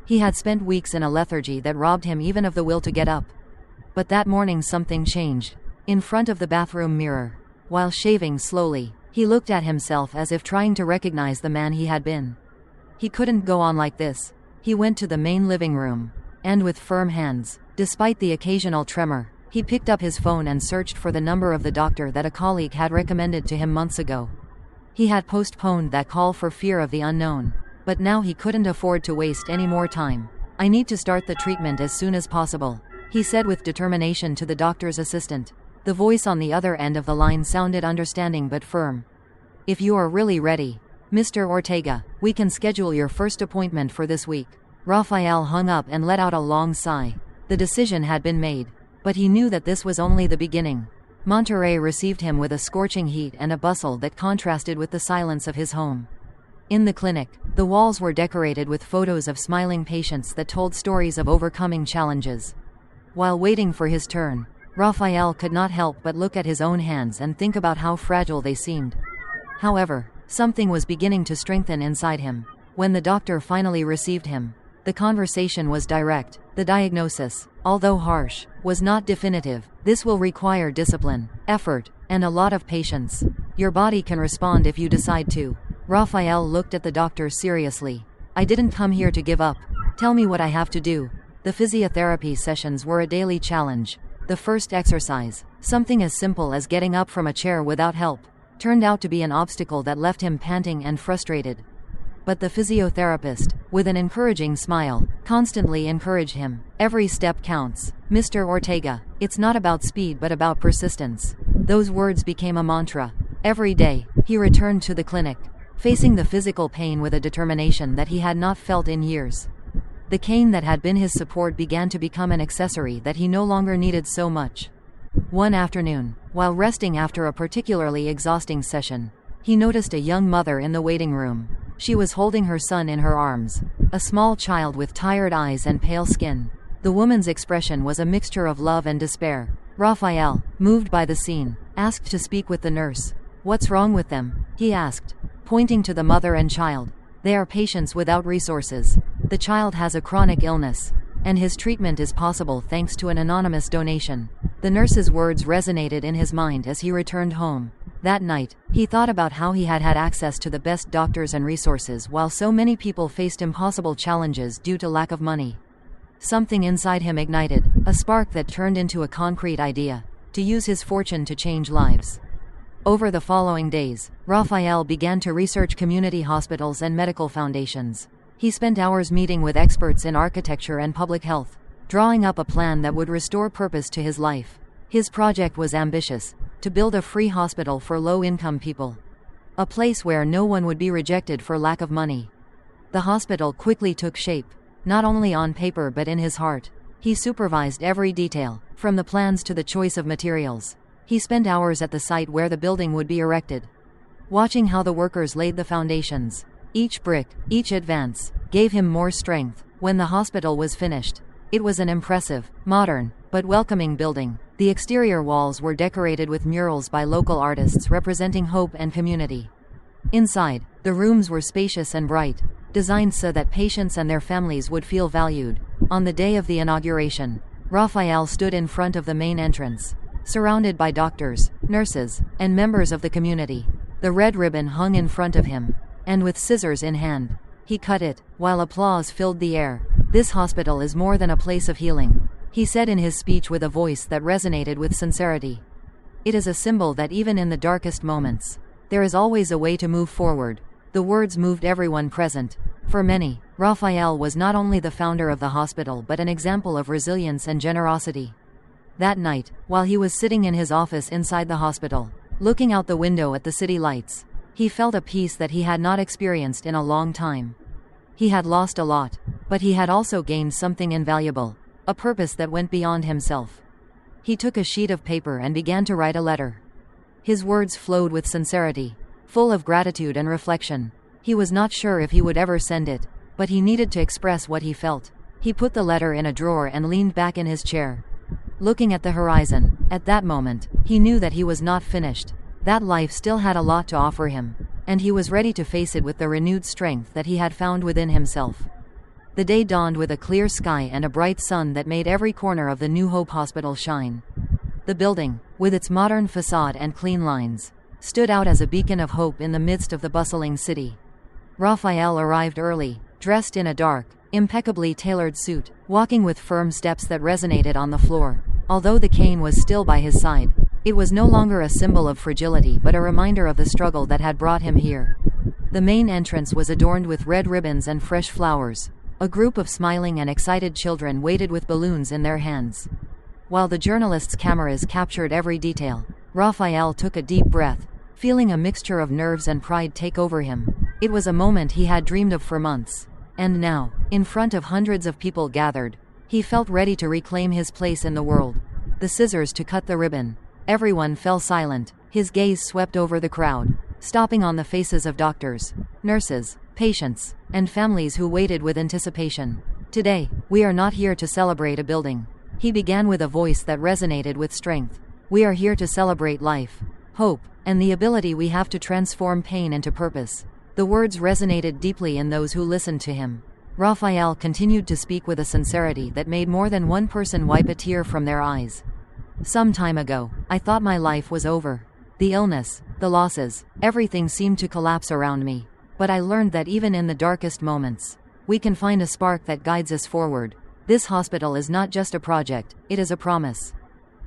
He had spent weeks in a lethargy that robbed him even of the will to get up. But that morning something changed. In front of the bathroom mirror, while shaving slowly, he looked at himself as if trying to recognize the man he had been. He couldn't go on like this. He went to the main living room, and with firm hands, despite the occasional tremor, he picked up his phone and searched for the number of the doctor that a colleague had recommended to him months ago. He had postponed that call for fear of the unknown, but now he couldn't afford to waste any more time. "I need to start the treatment as soon as possible," he said with determination to the doctor's assistant. The voice on the other end of the line sounded understanding but firm. "If you are really ready, Mr. Ortega, we can schedule your first appointment for this week." Raphael hung up and let out a long sigh. The decision had been made, but he knew that this was only the beginning. Monterrey received him with a scorching heat and a bustle that contrasted with the silence of his home. In the clinic, the walls were decorated with photos of smiling patients that told stories of overcoming challenges. While waiting for his turn, Raphael could not help but look at his own hands and think about how fragile they seemed. However, something was beginning to strengthen inside him. When the doctor finally received him, the conversation was direct. The diagnosis, although harsh, was not definitive. "This will require discipline, effort, and a lot of patience. Your body can respond if you decide to." Raphael looked at the doctor seriously. "I didn't come here to give up. Tell me what I have to do." The physiotherapy sessions were a daily challenge. The first exercise, something as simple as getting up from a chair without help, turned out to be an obstacle that left him panting and frustrated. But the physiotherapist, with an encouraging smile, constantly encouraged him. "Every step counts, Mr. Ortega. It's not about speed but about persistence." Those words became a mantra. Every day, he returned to the clinic, facing the physical pain with a determination that he had not felt in years. The cane that had been his support began to become an accessory that he no longer needed so much. One afternoon, while resting after a particularly exhausting session, he noticed a young mother in the waiting room. She was holding her son in her arms, a small child with tired eyes and pale skin. The woman's expression was a mixture of love and despair. Raphael, moved by the scene, asked to speak with the nurse. "What's wrong with them?" he asked, pointing to the mother and child. "They are patients without resources. The child has a chronic illness, and his treatment is possible thanks to an anonymous donation." The nurse's words resonated in his mind as he returned home. That night, he thought about how he had had access to the best doctors and resources while so many people faced impossible challenges due to lack of money. Something inside him ignited, a spark that turned into a concrete idea: to use his fortune to change lives. Over the following days, Raphael began to research community hospitals and medical foundations. He spent hours meeting with experts in architecture and public health, drawing up a plan that would restore purpose to his life. His project was ambitious: to build a free hospital for low-income people. A place where no one would be rejected for lack of money. The hospital quickly took shape, not only on paper but in his heart. He supervised every detail, from the plans to the choice of materials. He spent hours at the site where the building would be erected, watching how the workers laid the foundations. Each brick, each advance, gave him more strength. When the hospital was finished, it was an impressive, modern, but welcoming building. The exterior walls were decorated with murals by local artists representing hope and community. Inside, the rooms were spacious and bright, designed so that patients and their families would feel valued. On the day of the inauguration, Raphael stood in front of the main entrance, surrounded by doctors, nurses, and members of the community. The red ribbon hung in front of him, and with scissors in hand, he cut it, while applause filled the air. "This hospital is more than a place of healing," he said in his speech with a voice that resonated with sincerity. "It is a symbol that even in the darkest moments, there is always a way to move forward." The words moved everyone present. For many, Raphael was not only the founder of the hospital but an example of resilience and generosity. That night, while he was sitting in his office inside the hospital, looking out the window at the city lights, he felt a peace that he had not experienced in a long time. He had lost a lot, but he had also gained something invaluable, a purpose that went beyond himself. He took a sheet of paper and began to write a letter. His words flowed with sincerity, full of gratitude and reflection. He was not sure if he would ever send it, but he needed to express what he felt. He put the letter in a drawer and leaned back in his chair, looking at the horizon. At that moment, he knew that he was not finished, that life still had a lot to offer him, and he was ready to face it with the renewed strength that he had found within himself. The day dawned with a clear sky and a bright sun that made every corner of the New Hope Hospital shine. The building, with its modern facade and clean lines, stood out as a beacon of hope in the midst of the bustling city. Raphael arrived early, dressed in a dark, impeccably tailored suit, walking with firm steps that resonated on the floor. Although the cane was still by his side, it was no longer a symbol of fragility but a reminder of the struggle that had brought him here. The main entrance was adorned with red ribbons and fresh flowers. A group of smiling and excited children waited with balloons in their hands. While the journalists' cameras captured every detail, Raphael took a deep breath, feeling a mixture of nerves and pride take over him. It was a moment he had dreamed of for months. And now, in front of hundreds of people gathered, he felt ready to reclaim his place in the world. The scissors to cut the ribbon. Everyone fell silent. His gaze swept over the crowd, stopping on the faces of doctors, nurses, patients, and families who waited with anticipation. "Today, we are not here to celebrate a building," he began with a voice that resonated with strength. "We are here to celebrate life, hope, and the ability we have to transform pain into purpose." The words resonated deeply in those who listened to him. Raphael continued to speak with a sincerity that made more than one person wipe a tear from their eyes. "Some time ago, I thought my life was over. The illness, the losses, everything seemed to collapse around me. But I learned that even in the darkest moments, we can find a spark that guides us forward. This hospital is not just a project, it is a promise.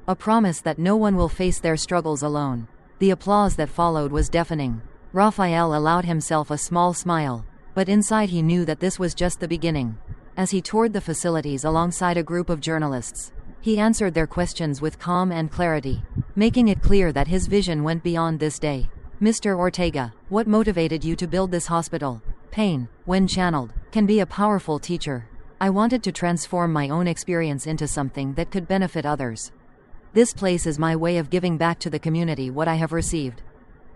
A promise that no one will face their struggles alone." The applause that followed was deafening. Raphael allowed himself a small smile, but inside he knew that this was just the beginning. As he toured the facilities alongside a group of journalists, he answered their questions with calm and clarity, making it clear that his vision went beyond this day. "Mr. Ortega, what motivated you to build this hospital?" "Pain, when channeled, can be a powerful teacher. I wanted to transform my own experience into something that could benefit others. This place is my way of giving back to the community what I have received."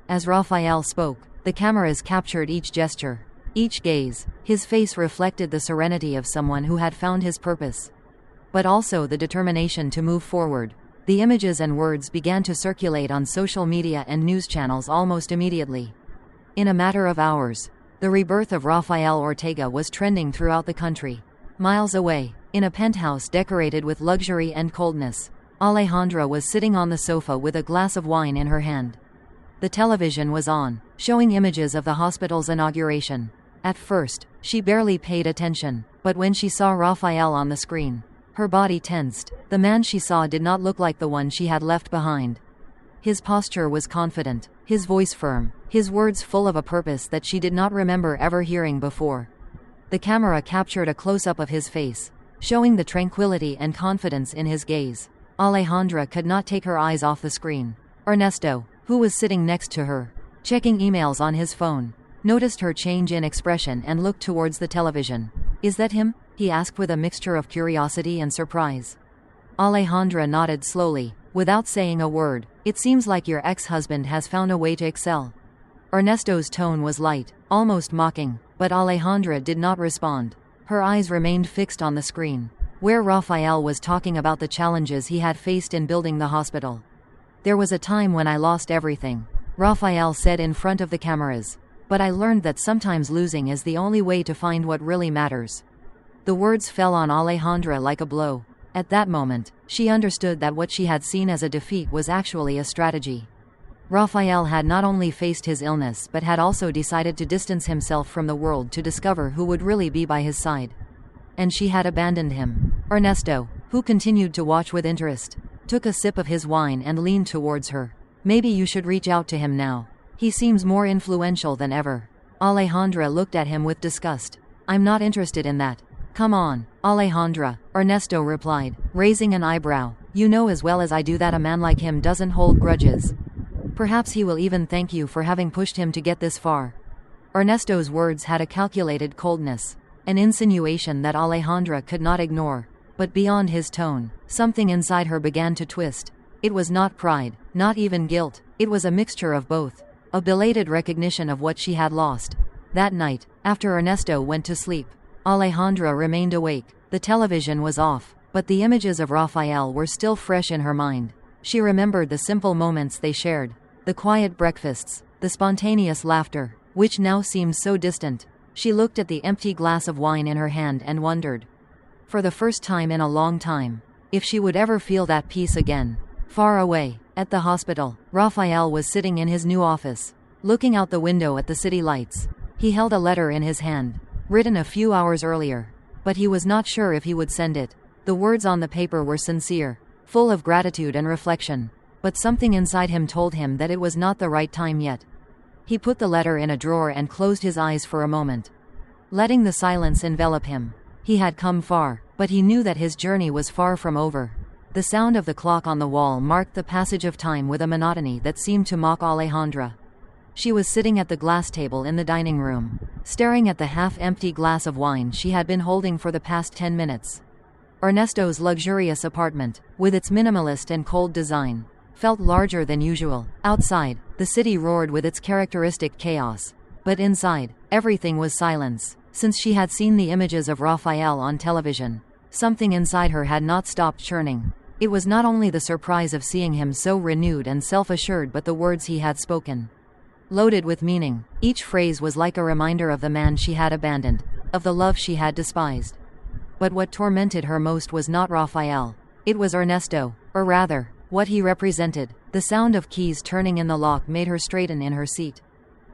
As Raphael spoke, the cameras captured each gesture, each gaze. His face reflected the serenity of someone who had found his purpose, but also the determination to move forward. The images and words began to circulate on social media and news channels almost immediately. In a matter of hours, the rebirth of Raphael Ortega was trending throughout the country. Miles away, in a penthouse decorated with luxury and coldness, Alejandra was sitting on the sofa with a glass of wine in her hand. The television was on, showing images of the hospital's inauguration. At first, she barely paid attention, but when she saw Raphael on the screen, her body tensed. The man she saw did not look like the one she had left behind. His posture was confident, his voice firm, his words full of a purpose that she did not remember ever hearing before. The camera captured a close-up of his face, showing the tranquility and confidence in his gaze. Alejandra could not take her eyes off the screen. Ernesto, who was sitting next to her, checking emails on his phone, noticed her change in expression and looked towards the television. "Is that him?" he asked with a mixture of curiosity and surprise. Alejandra nodded slowly, without saying a word. "It seems like your ex-husband has found a way to excel." Ernesto's tone was light, almost mocking, but Alejandra did not respond. Her eyes remained fixed on the screen. where Raphael was talking about the challenges he had faced in building the hospital. "There was a time when I lost everything," Raphael said in front of the cameras. "But I learned that sometimes losing is the only way to find what really matters." The words fell on Alejandra like a blow. At that moment, she understood that what she had seen as a defeat was actually a strategy. Raphael had not only faced his illness but had also decided to distance himself from the world to discover who would really be by his side. And she had abandoned him. Ernesto, who continued to watch with interest, took a sip of his wine and leaned towards her. "Maybe you should reach out to him now. He seems more influential than ever." Alejandra looked at him with disgust. "I'm not interested in that." "Come on, Alejandra," Ernesto replied, raising an eyebrow. "You know as well as I do that a man like him doesn't hold grudges. Perhaps he will even thank you for having pushed him to get this far." Ernesto's words had a calculated coldness, an insinuation that Alejandra could not ignore. But beyond his tone, something inside her began to twist. It was not pride, not even guilt, it was a mixture of both. A belated recognition of what she had lost. That night, after Ernesto went to sleep, Alejandra remained awake. The television was off, but the images of Raphael were still fresh in her mind. She remembered the simple moments they shared, the quiet breakfasts, the spontaneous laughter, which now seemed so distant. She looked at the empty glass of wine in her hand and wondered, for the first time in a long time, if she would ever feel that peace again. Far away, at the hospital, Raphael was sitting in his new office, looking out the window at the city lights. He held a letter in his hand, written a few hours earlier, but he was not sure if he would send it. The words on the paper were sincere, full of gratitude and reflection, but something inside him told him that it was not the right time yet. He put the letter in a drawer and closed his eyes for a moment, letting the silence envelop him. He had come far, but he knew that his journey was far from over. The sound of the clock on the wall marked the passage of time with a monotony that seemed to mock Alejandra. She was sitting at the glass table in the dining room, staring at the half-empty glass of wine she had been holding for the past 10 minutes. Ernesto's luxurious apartment, with its minimalist and cold design, felt larger than usual. Outside, the city roared with its characteristic chaos. But inside, everything was silence. Since she had seen the images of Raphael on television, something inside her had not stopped churning. It was not only the surprise of seeing him so renewed and self-assured but the words he had spoken. Loaded with meaning, each phrase was like a reminder of the man she had abandoned, of the love she had despised. But what tormented her most was not Raphael. It was Ernesto, or rather, what he represented. The sound of keys turning in the lock made her straighten in her seat.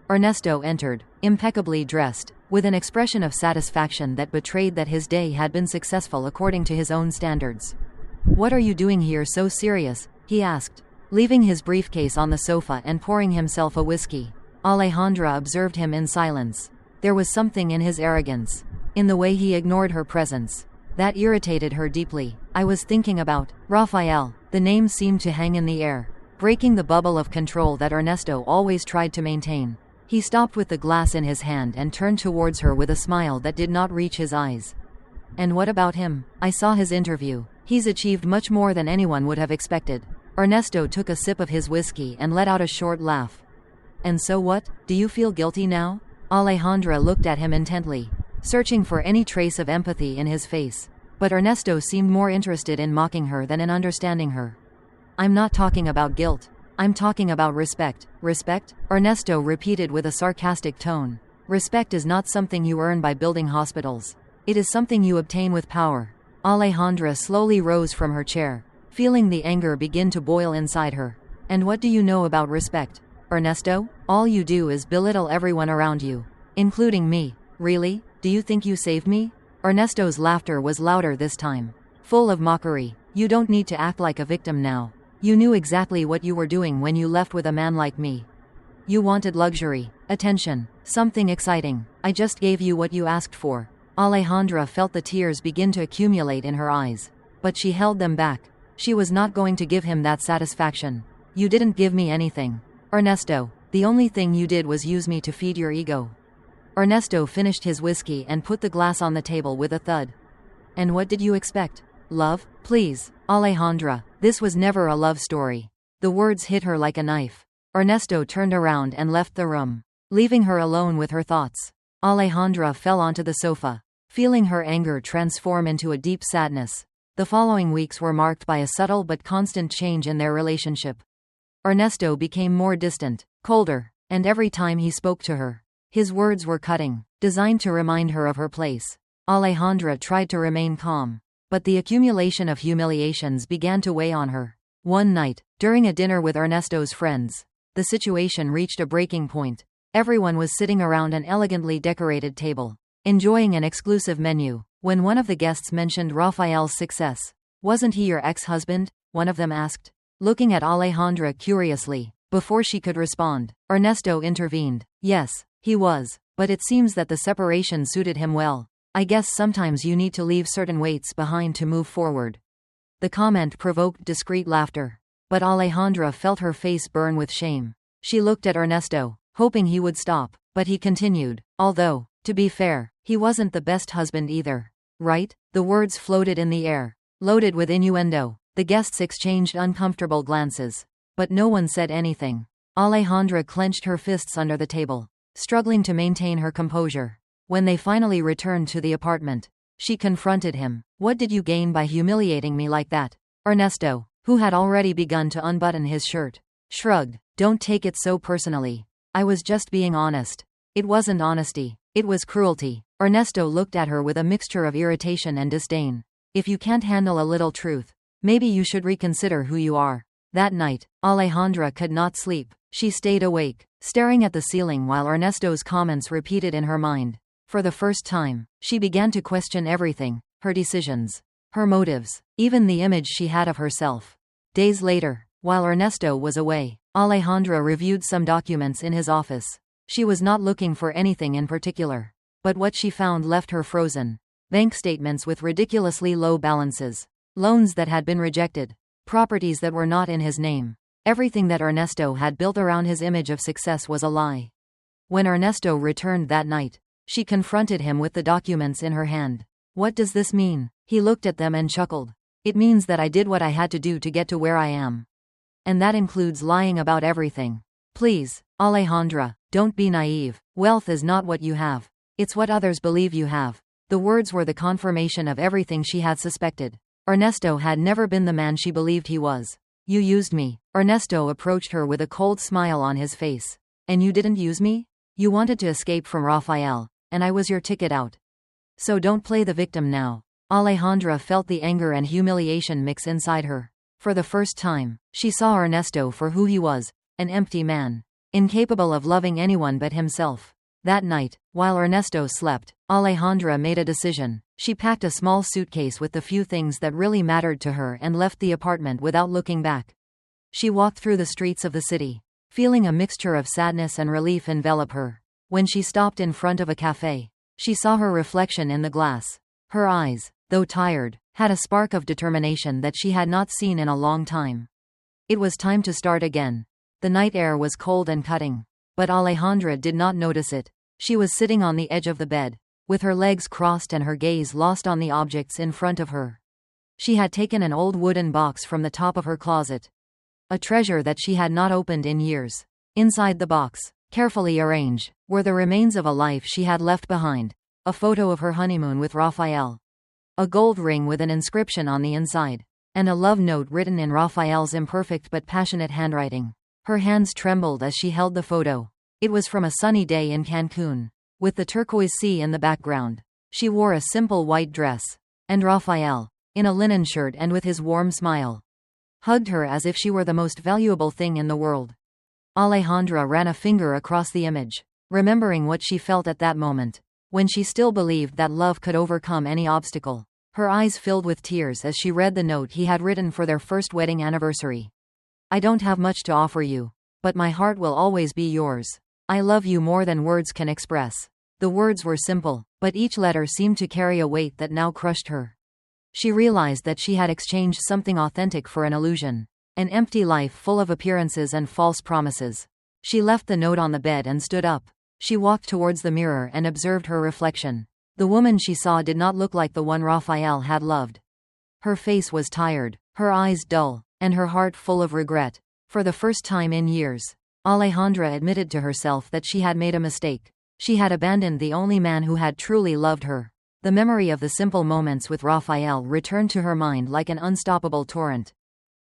Ernesto entered, impeccably dressed, with an expression of satisfaction that betrayed that his day had been successful according to his own standards. "What are you doing here so serious?" he asked, leaving his briefcase on the sofa and pouring himself a whiskey. Alejandra observed him in silence. There was something in his arrogance, in the way he ignored her presence, that irritated her deeply. "I was thinking about Raphael." The name seemed to hang in the air, breaking the bubble of control that Ernesto always tried to maintain. He stopped with the glass in his hand and turned towards her with a smile that did not reach his eyes. "And what about him? I saw his interview. He's achieved much more than anyone would have expected." Ernesto took a sip of his whiskey and let out a short laugh. "And so what? Do you feel guilty now?" Alejandra looked at him intently, searching for any trace of empathy in his face. But Ernesto seemed more interested in mocking her than in understanding her. "I'm not talking about guilt. I'm talking about respect." "Respect?" Ernesto repeated with a sarcastic tone. "Respect is not something you earn by building hospitals. It is something you obtain with power." Alejandra slowly rose from her chair, feeling the anger begin to boil inside her. "And what do you know about respect, Ernesto? All you do is belittle everyone around you, including me." "Really? Do you think you saved me?" Ernesto's laughter was louder this time, full of mockery. "You don't need to act like a victim now. You knew exactly what you were doing when you left with a man like me. You wanted luxury, attention, something exciting. I just gave you what you asked for." Alejandra felt the tears begin to accumulate in her eyes, but she held them back. She was not going to give him that satisfaction. "You didn't give me anything, Ernesto. The only thing you did was use me to feed your ego." Ernesto finished his whiskey and put the glass on the table with a thud. "And what did you expect? Love? Please, Alejandra, this was never a love story." The words hit her like a knife. Ernesto turned around and left the room, leaving her alone with her thoughts. Alejandra fell onto the sofa, feeling her anger transform into a deep sadness. The following weeks were marked by a subtle but constant change in their relationship. Ernesto became more distant, colder, and every time he spoke to her, his words were cutting, designed to remind her of her place. Alejandra tried to remain calm, but the accumulation of humiliations began to weigh on her. One night, during a dinner with Ernesto's friends, the situation reached a breaking point. Everyone was sitting around an elegantly decorated table, enjoying an exclusive menu, when one of the guests mentioned Rafael's success. "Wasn't he your ex-husband?" one of them asked, looking at Alejandra curiously. Before she could respond, Ernesto intervened. "Yes, he was, but it seems that the separation suited him well. I guess sometimes you need to leave certain weights behind to move forward." The comment provoked discreet laughter, but Alejandra felt her face burn with shame. She looked at Ernesto, hoping he would stop, but he continued, "Although, to be fair, he wasn't the best husband either. Right?" The words floated in the air, loaded with innuendo. The guests exchanged uncomfortable glances, but no one said anything. Alejandra clenched her fists under the table, struggling to maintain her composure. When they finally returned to the apartment, she confronted him. "What did you gain by humiliating me like that?" Ernesto, who had already begun to unbutton his shirt, shrugged. "Don't take it so personally. I was just being honest." "It wasn't honesty. It was cruelty." Ernesto looked at her with a mixture of irritation and disdain. "If you can't handle a little truth, maybe you should reconsider who you are." That night, Alejandra could not sleep. She stayed awake, staring at the ceiling while Ernesto's comments repeated in her mind. For the first time, she began to question everything, her decisions, her motives, even the image she had of herself. Days later, while Ernesto was away, Alejandra reviewed some documents in his office. She was not looking for anything in particular, but what she found left her frozen. Bank statements with ridiculously low balances, loans that had been rejected, properties that were not in his name. Everything that Ernesto had built around his image of success was a lie. When Ernesto returned that night, she confronted him with the documents in her hand. "What does this mean?" He looked at them and chuckled. "It means that I did what I had to do to get to where I am. And that includes lying about everything." "Please, Alejandra, don't be naive. Wealth is not what you have. It's what others believe you have." The words were the confirmation of everything she had suspected. Ernesto had never been the man she believed he was. "You used me." Ernesto approached her with a cold smile on his face. "And you didn't use me? You wanted to escape from Rafael, and I was your ticket out. So don't play the victim now." Alejandra felt the anger and humiliation mix inside her. For the first time, she saw Ernesto for who he was, an empty man, incapable of loving anyone but himself. That night, while Ernesto slept, Alejandra made a decision. She packed a small suitcase with the few things that really mattered to her and left the apartment without looking back. She walked through the streets of the city, feeling a mixture of sadness and relief envelop her. When she stopped in front of a cafe, she saw her reflection in the glass. Her eyes, though tired, had a spark of determination that she had not seen in a long time. It was time to start again. The night air was cold and cutting, but Alejandra did not notice it. She was sitting on the edge of the bed, with her legs crossed and her gaze lost on the objects in front of her. She had taken an old wooden box from the top of her closet, a treasure that she had not opened in years. Inside the box, carefully arranged, were the remains of a life she had left behind. A photo of her honeymoon with Rafael, a gold ring with an inscription on the inside, and a love note written in Rafael's imperfect but passionate handwriting. Her hands trembled as she held the photo. It was from a sunny day in Cancun, with the turquoise sea in the background. She wore a simple white dress, and Rafael, in a linen shirt and with his warm smile, hugged her as if she were the most valuable thing in the world. Alejandra ran a finger across the image, remembering what she felt at that moment, when she still believed that love could overcome any obstacle. Her eyes filled with tears as she read the note he had written for their first wedding anniversary. "I don't have much to offer you, but my heart will always be yours. I love you more than words can express." The words were simple, but each letter seemed to carry a weight that now crushed her. She realized that she had exchanged something authentic for an illusion, an empty life full of appearances and false promises. She left the note on the bed and stood up. She walked towards the mirror and observed her reflection. The woman she saw did not look like the one Rafael had loved. Her face was tired, her eyes dull, and her heart full of regret. For the first time in years, Alejandra admitted to herself that she had made a mistake. She had abandoned the only man who had truly loved her. The memory of the simple moments with Raphael returned to her mind like an unstoppable torrent.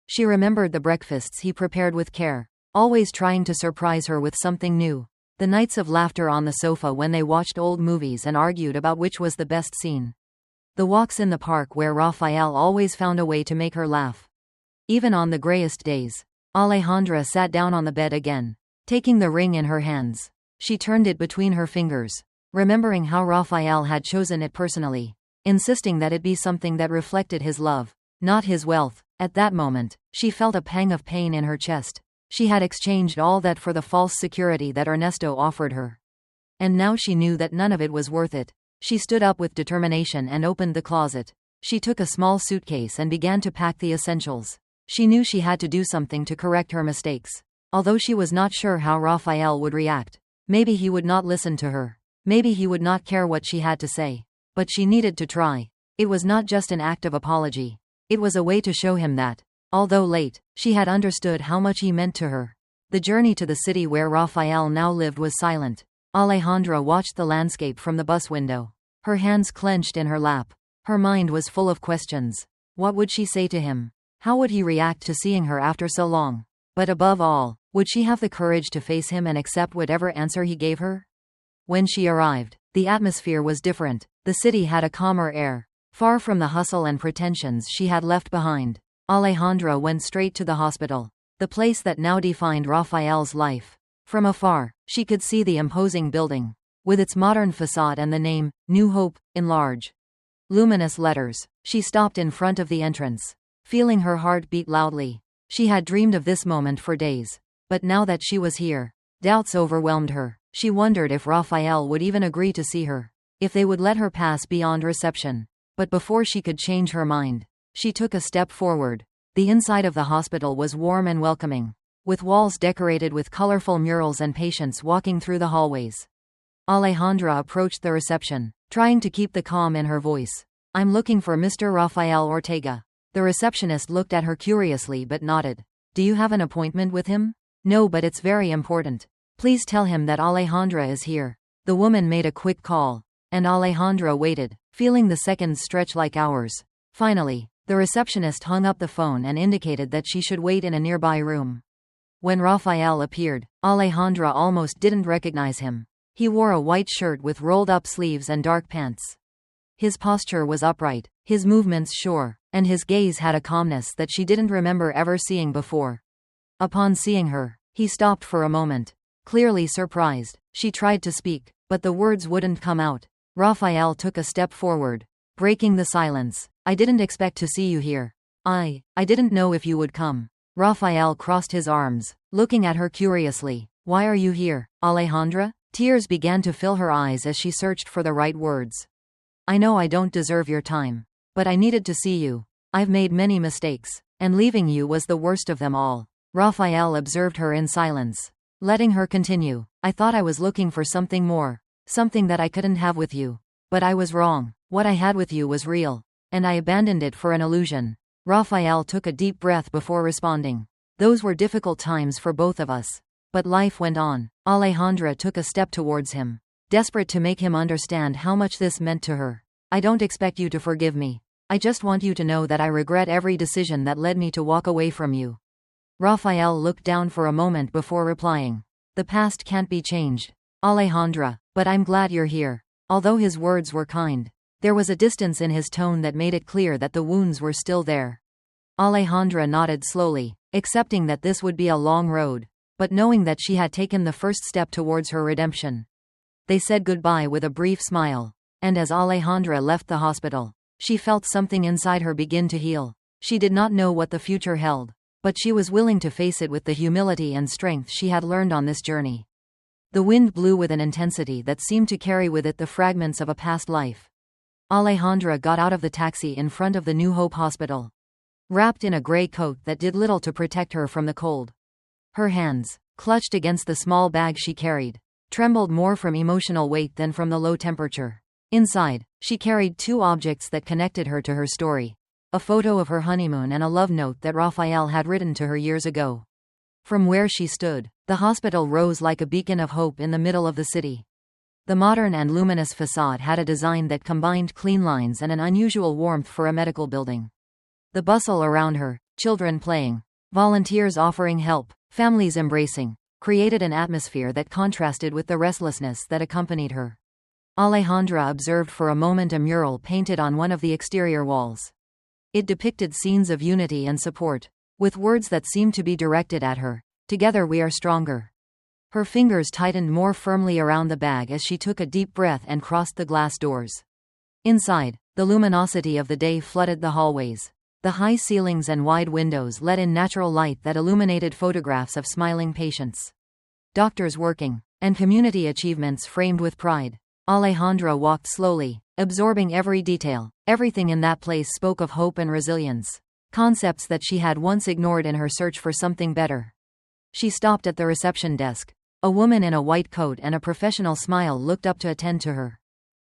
She remembered the breakfasts he prepared with care, always trying to surprise her with something new. The nights of laughter on the sofa when they watched old movies and argued about which was the best scene. The walks in the park where Raphael always found a way to make her laugh. Even on the greyest days, Alejandra sat down on the bed again, taking the ring in her hands. She turned it between her fingers, remembering how Raphael had chosen it personally, insisting that it be something that reflected his love, not his wealth. At that moment, she felt a pang of pain in her chest. She had exchanged all that for the false security that Ernesto offered her. And now she knew that none of it was worth it. She stood up with determination and opened the closet. She took a small suitcase and began to pack the essentials. She knew she had to do something to correct her mistakes. Although she was not sure how Raphael would react. Maybe he would not listen to her. Maybe he would not care what she had to say. But she needed to try. It was not just an act of apology. It was a way to show him that, although late, she had understood how much he meant to her. The journey to the city where Raphael now lived was silent. Alejandra watched the landscape from the bus window. Her hands clenched in her lap. Her mind was full of questions. What would she say to him? How would he react to seeing her after so long? But above all, would she have the courage to face him and accept whatever answer he gave her? When she arrived, the atmosphere was different. The city had a calmer air, far from the hustle and pretensions she had left behind. Alejandra went straight to the hospital, the place that now defined Raphael's life. From afar, she could see the imposing building, with its modern facade and the name, New Hope, in large, luminous letters. She stopped in front of the entrance, feeling her heart beat loudly. She had dreamed of this moment for days. But now that she was here, doubts overwhelmed her. She wondered if Raphael would even agree to see her, if they would let her pass beyond reception. But before she could change her mind, she took a step forward. The inside of the hospital was warm and welcoming, with walls decorated with colorful murals and patients walking through the hallways. Alejandra approached the reception, trying to keep the calm in her voice. "I'm looking for Mr. Rafael Ortega." The receptionist looked at her curiously but nodded. "Do you have an appointment with him?" "No, but it's very important. Please tell him that Alejandra is here." The woman made a quick call, and Alejandra waited, feeling the seconds stretch like hours. Finally, the receptionist hung up the phone and indicated that she should wait in a nearby room. When Raphael appeared, Alejandra almost didn't recognize him. He wore a white shirt with rolled-up sleeves and dark pants. His posture was upright, his movements sure, and his gaze had a calmness that she didn't remember ever seeing before. Upon seeing her, he stopped for a moment, clearly surprised. She tried to speak, but the words wouldn't come out. Raphael took a step forward, breaking the silence. "I didn't expect to see you here. I didn't know if you would come." Raphael crossed his arms, looking at her curiously. "Why are you here, Alejandra?" Tears began to fill her eyes as she searched for the right words. "I know I don't deserve your time, but I needed to see you. I've made many mistakes, and leaving you was the worst of them all." Raphael observed her in silence, letting her continue. "I thought I was looking for something more, something that I couldn't have with you. But I was wrong. What I had with you was real, and I abandoned it for an illusion." Raphael took a deep breath before responding. "Those were difficult times for both of us. But life went on." Alejandra took a step towards him, desperate to make him understand how much this meant to her. "I don't expect you to forgive me. I just want you to know that I regret every decision that led me to walk away from you." Raphael looked down for a moment before replying. "The past can't be changed, Alejandra, but I'm glad you're here." Although his words were kind, there was a distance in his tone that made it clear that the wounds were still there. Alejandra nodded slowly, accepting that this would be a long road, but knowing that she had taken the first step towards her redemption. They said goodbye with a brief smile, and as Alejandra left the hospital, she felt something inside her begin to heal. She did not know what the future held, but she was willing to face it with the humility and strength she had learned on this journey. The wind blew with an intensity that seemed to carry with it the fragments of a past life. Alejandra got out of the taxi in front of the New Hope Hospital, wrapped in a gray coat that did little to protect her from the cold. Her hands, clutched against the small bag she carried, trembled more from emotional weight than from the low temperature. Inside, she carried two objects that connected her to her story: a photo of her honeymoon and a love note that Raphael had written to her years ago. From where she stood, the hospital rose like a beacon of hope in the middle of the city. The modern and luminous facade had a design that combined clean lines and an unusual warmth for a medical building. The bustle around her, children playing, volunteers offering help, families embracing, created an atmosphere that contrasted with the restlessness that accompanied her. Alejandra observed for a moment a mural painted on one of the exterior walls. It depicted scenes of unity and support, with words that seemed to be directed at her. Together we are stronger. Her fingers tightened more firmly around the bag as she took a deep breath and crossed the glass doors. Inside, the luminosity of the day flooded the hallways. The high ceilings and wide windows let in natural light that illuminated photographs of smiling patients, doctors working, and community achievements framed with pride. Alejandra walked slowly, absorbing every detail. Everything in that place spoke of hope and resilience, concepts that she had once ignored in her search for something better. She stopped at the reception desk. A woman in a white coat and a professional smile looked up to attend to her.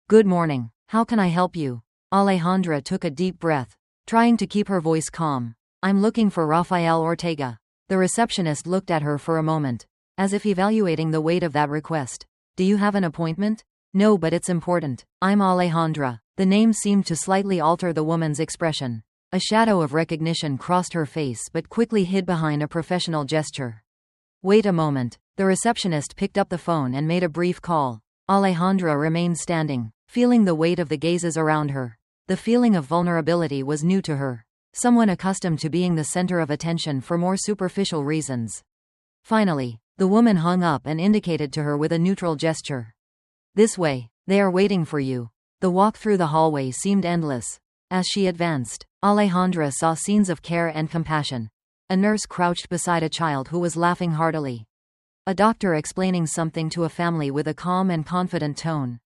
"Good morning. How can I help you?" Alejandra took a deep breath, trying to keep her voice calm. "I'm looking for Rafael Ortega." The receptionist looked at her for a moment, as if evaluating the weight of that request. "Do you have an appointment?" "No, but it's important. I'm Alejandra." The name seemed to slightly alter the woman's expression. A shadow of recognition crossed her face but quickly hid behind a professional gesture. "Wait a moment." The receptionist picked up the phone and made a brief call. Alejandra remained standing, feeling the weight of the gazes around her. The feeling of vulnerability was new to her. Someone accustomed to being the center of attention for more superficial reasons. Finally, the woman hung up and indicated to her with a neutral gesture. "This way. They are waiting for you." The walk through the hallway seemed endless. As she advanced, Alejandra saw scenes of care and compassion. A nurse crouched beside a child who was laughing heartily. A doctor explaining something to a family with a calm and confident tone.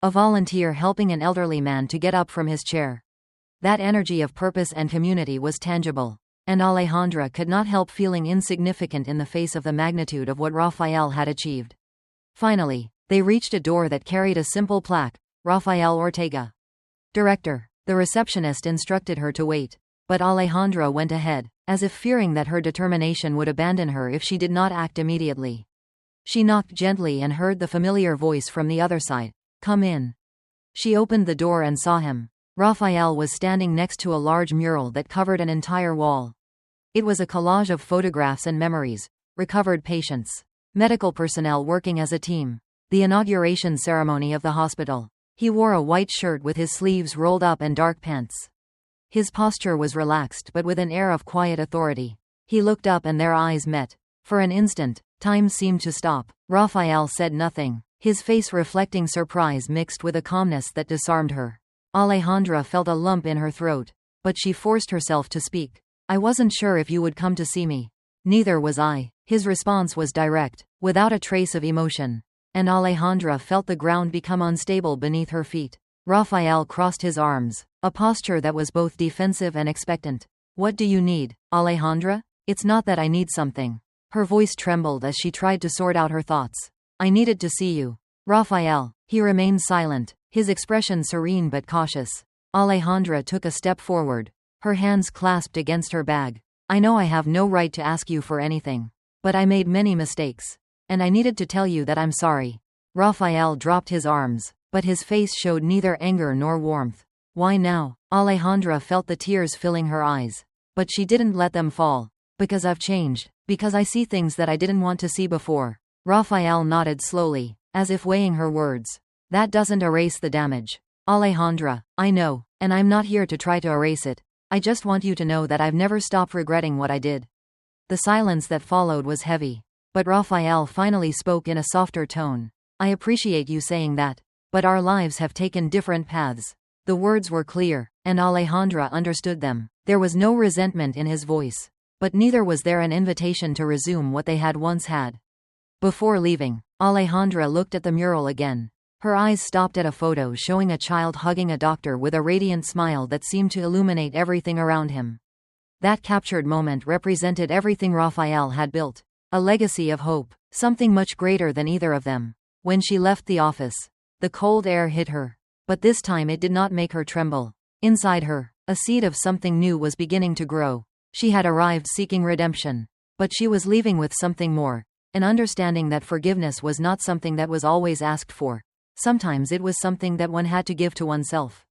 A volunteer helping an elderly man to get up from his chair. That energy of purpose and community was tangible, and Alejandra could not help feeling insignificant in the face of the magnitude of what Rafael had achieved. Finally, they reached a door that carried a simple plaque, "Rafael Ortega, Director." The receptionist instructed her to wait, but Alejandra went ahead, as if fearing that her determination would abandon her if she did not act immediately. She knocked gently and heard the familiar voice from the other side. "Come in." She opened the door and saw him. Rafael was standing next to a large mural that covered an entire wall. It was a collage of photographs and memories, recovered patients, medical personnel working as a team, the inauguration ceremony of the hospital. He wore a white shirt with his sleeves rolled up and dark pants. His posture was relaxed but with an air of quiet authority. He looked up and their eyes met. For an instant, time seemed to stop. Rafael said nothing, his face reflecting surprise mixed with a calmness that disarmed her. Alejandra felt a lump in her throat, but she forced herself to speak. "I wasn't sure if you would come to see me." "Neither was I." His response was direct, without a trace of emotion, and Alejandra felt the ground become unstable beneath her feet. Rafael crossed his arms, a posture that was both defensive and expectant. "What do you need, Alejandra?" "It's not that I need something." Her voice trembled as she tried to sort out her thoughts. "I needed to see you." "Rafael." He remained silent, his expression serene but cautious. Alejandra took a step forward, her hands clasped against her bag. "I know I have no right to ask you for anything, but I made many mistakes, and I needed to tell you that I'm sorry." Rafael dropped his arms, but his face showed neither anger nor warmth. "Why now?" Alejandra felt the tears filling her eyes, but she didn't let them fall. "Because I've changed, because I see things that I didn't want to see before." Rafael nodded slowly, as if weighing her words. "That doesn't erase the damage, Alejandra. I know, and I'm not here to try to erase it. I just want you to know that I've never stopped regretting what I did." The silence that followed was heavy, but Rafael finally spoke in a softer tone. "I appreciate you saying that, but our lives have taken different paths." The words were clear, and Alejandra understood them. There was no resentment in his voice, but neither was there an invitation to resume what they had once had. Before leaving, Alejandra looked at the mural again. Her eyes stopped at a photo showing a child hugging a doctor with a radiant smile that seemed to illuminate everything around him. That captured moment represented everything Rafael had built. A legacy of hope, something much greater than either of them. When she left the office, the cold air hit her, but this time it did not make her tremble. Inside her, a seed of something new was beginning to grow. She had arrived seeking redemption, but she was leaving with something more, an understanding that forgiveness was not something that was always asked for, Sometimes it was something that one had to give to oneself.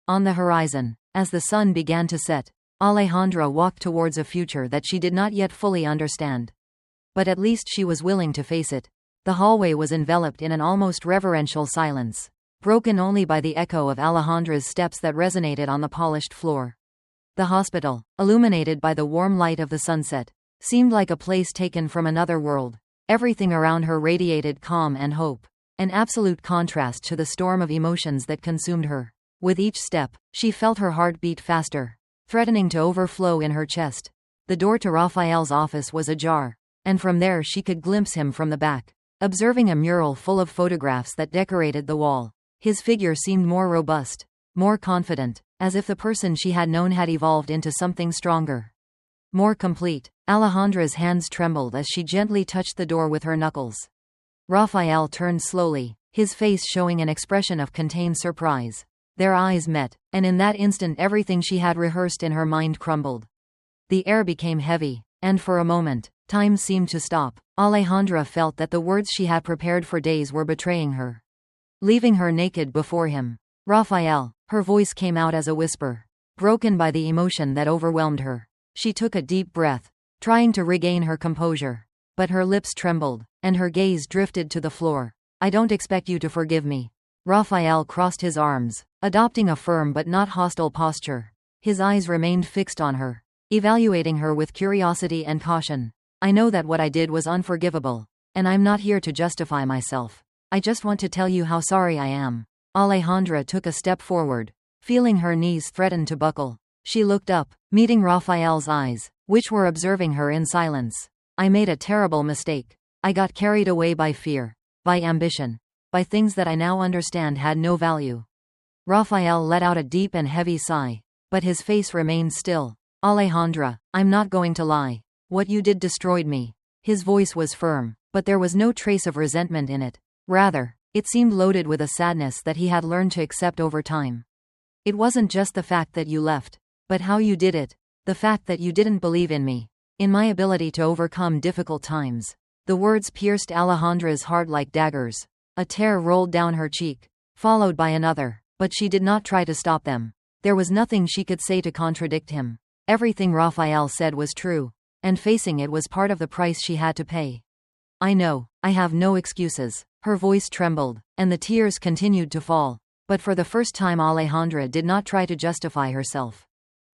On the horizon, as the sun began to set, Alejandra walked towards a future that she did not yet fully understand. But at least she was willing to face it. The hallway was enveloped in an almost reverential silence, broken only by the echo of Alejandra's steps that resonated on the polished floor. The hospital, illuminated by the warm light of the sunset, seemed like a place taken from another world. Everything around her radiated calm and hope, an absolute contrast to the storm of emotions that consumed her. With each step, she felt her heart beat faster, threatening to overflow in her chest. The door to Raphael's office was ajar, and from there she could glimpse him from the back, observing a mural full of photographs that decorated the wall. His figure seemed more robust, more confident, as if the person she had known had evolved into something stronger, more complete. Alejandra's hands trembled as she gently touched the door with her knuckles. Raphael turned slowly, his face showing an expression of contained surprise. Their eyes met, and in that instant everything she had rehearsed in her mind crumbled. The air became heavy, and for a moment, time seemed to stop. Alejandra felt that the words she had prepared for days were betraying her, leaving her naked before him. Raphael, her voice came out as a whisper, broken by the emotion that overwhelmed her. She took a deep breath, trying to regain her composure, but her lips trembled, and her gaze drifted to the floor. I don't expect you to forgive me. Raphael crossed his arms, adopting a firm but not hostile posture. His eyes remained fixed on her, evaluating her with curiosity and caution. I know that what I did was unforgivable, and I'm not here to justify myself. I just want to tell you how sorry I am. Alejandra took a step forward, feeling her knees threaten to buckle. She looked up, meeting Raphael's eyes, which were observing her in silence. I made a terrible mistake. I got carried away by fear, by ambition, by things that I now understand had no value. Raphael let out a deep and heavy sigh, but his face remained still. Alejandra, I'm not going to lie. What you did destroyed me. His voice was firm, but there was no trace of resentment in it. Rather, it seemed loaded with a sadness that he had learned to accept over time. It wasn't just the fact that you left, but how you did it. The fact that you didn't believe in me, in my ability to overcome difficult times. The words pierced Alejandra's heart like daggers. A tear rolled down her cheek, followed by another, but she did not try to stop them. There was nothing she could say to contradict him. Everything Raphael said was true, and facing it was part of the price she had to pay. I know, I have no excuses. Her voice trembled, and the tears continued to fall. But for the first time Alejandra did not try to justify herself.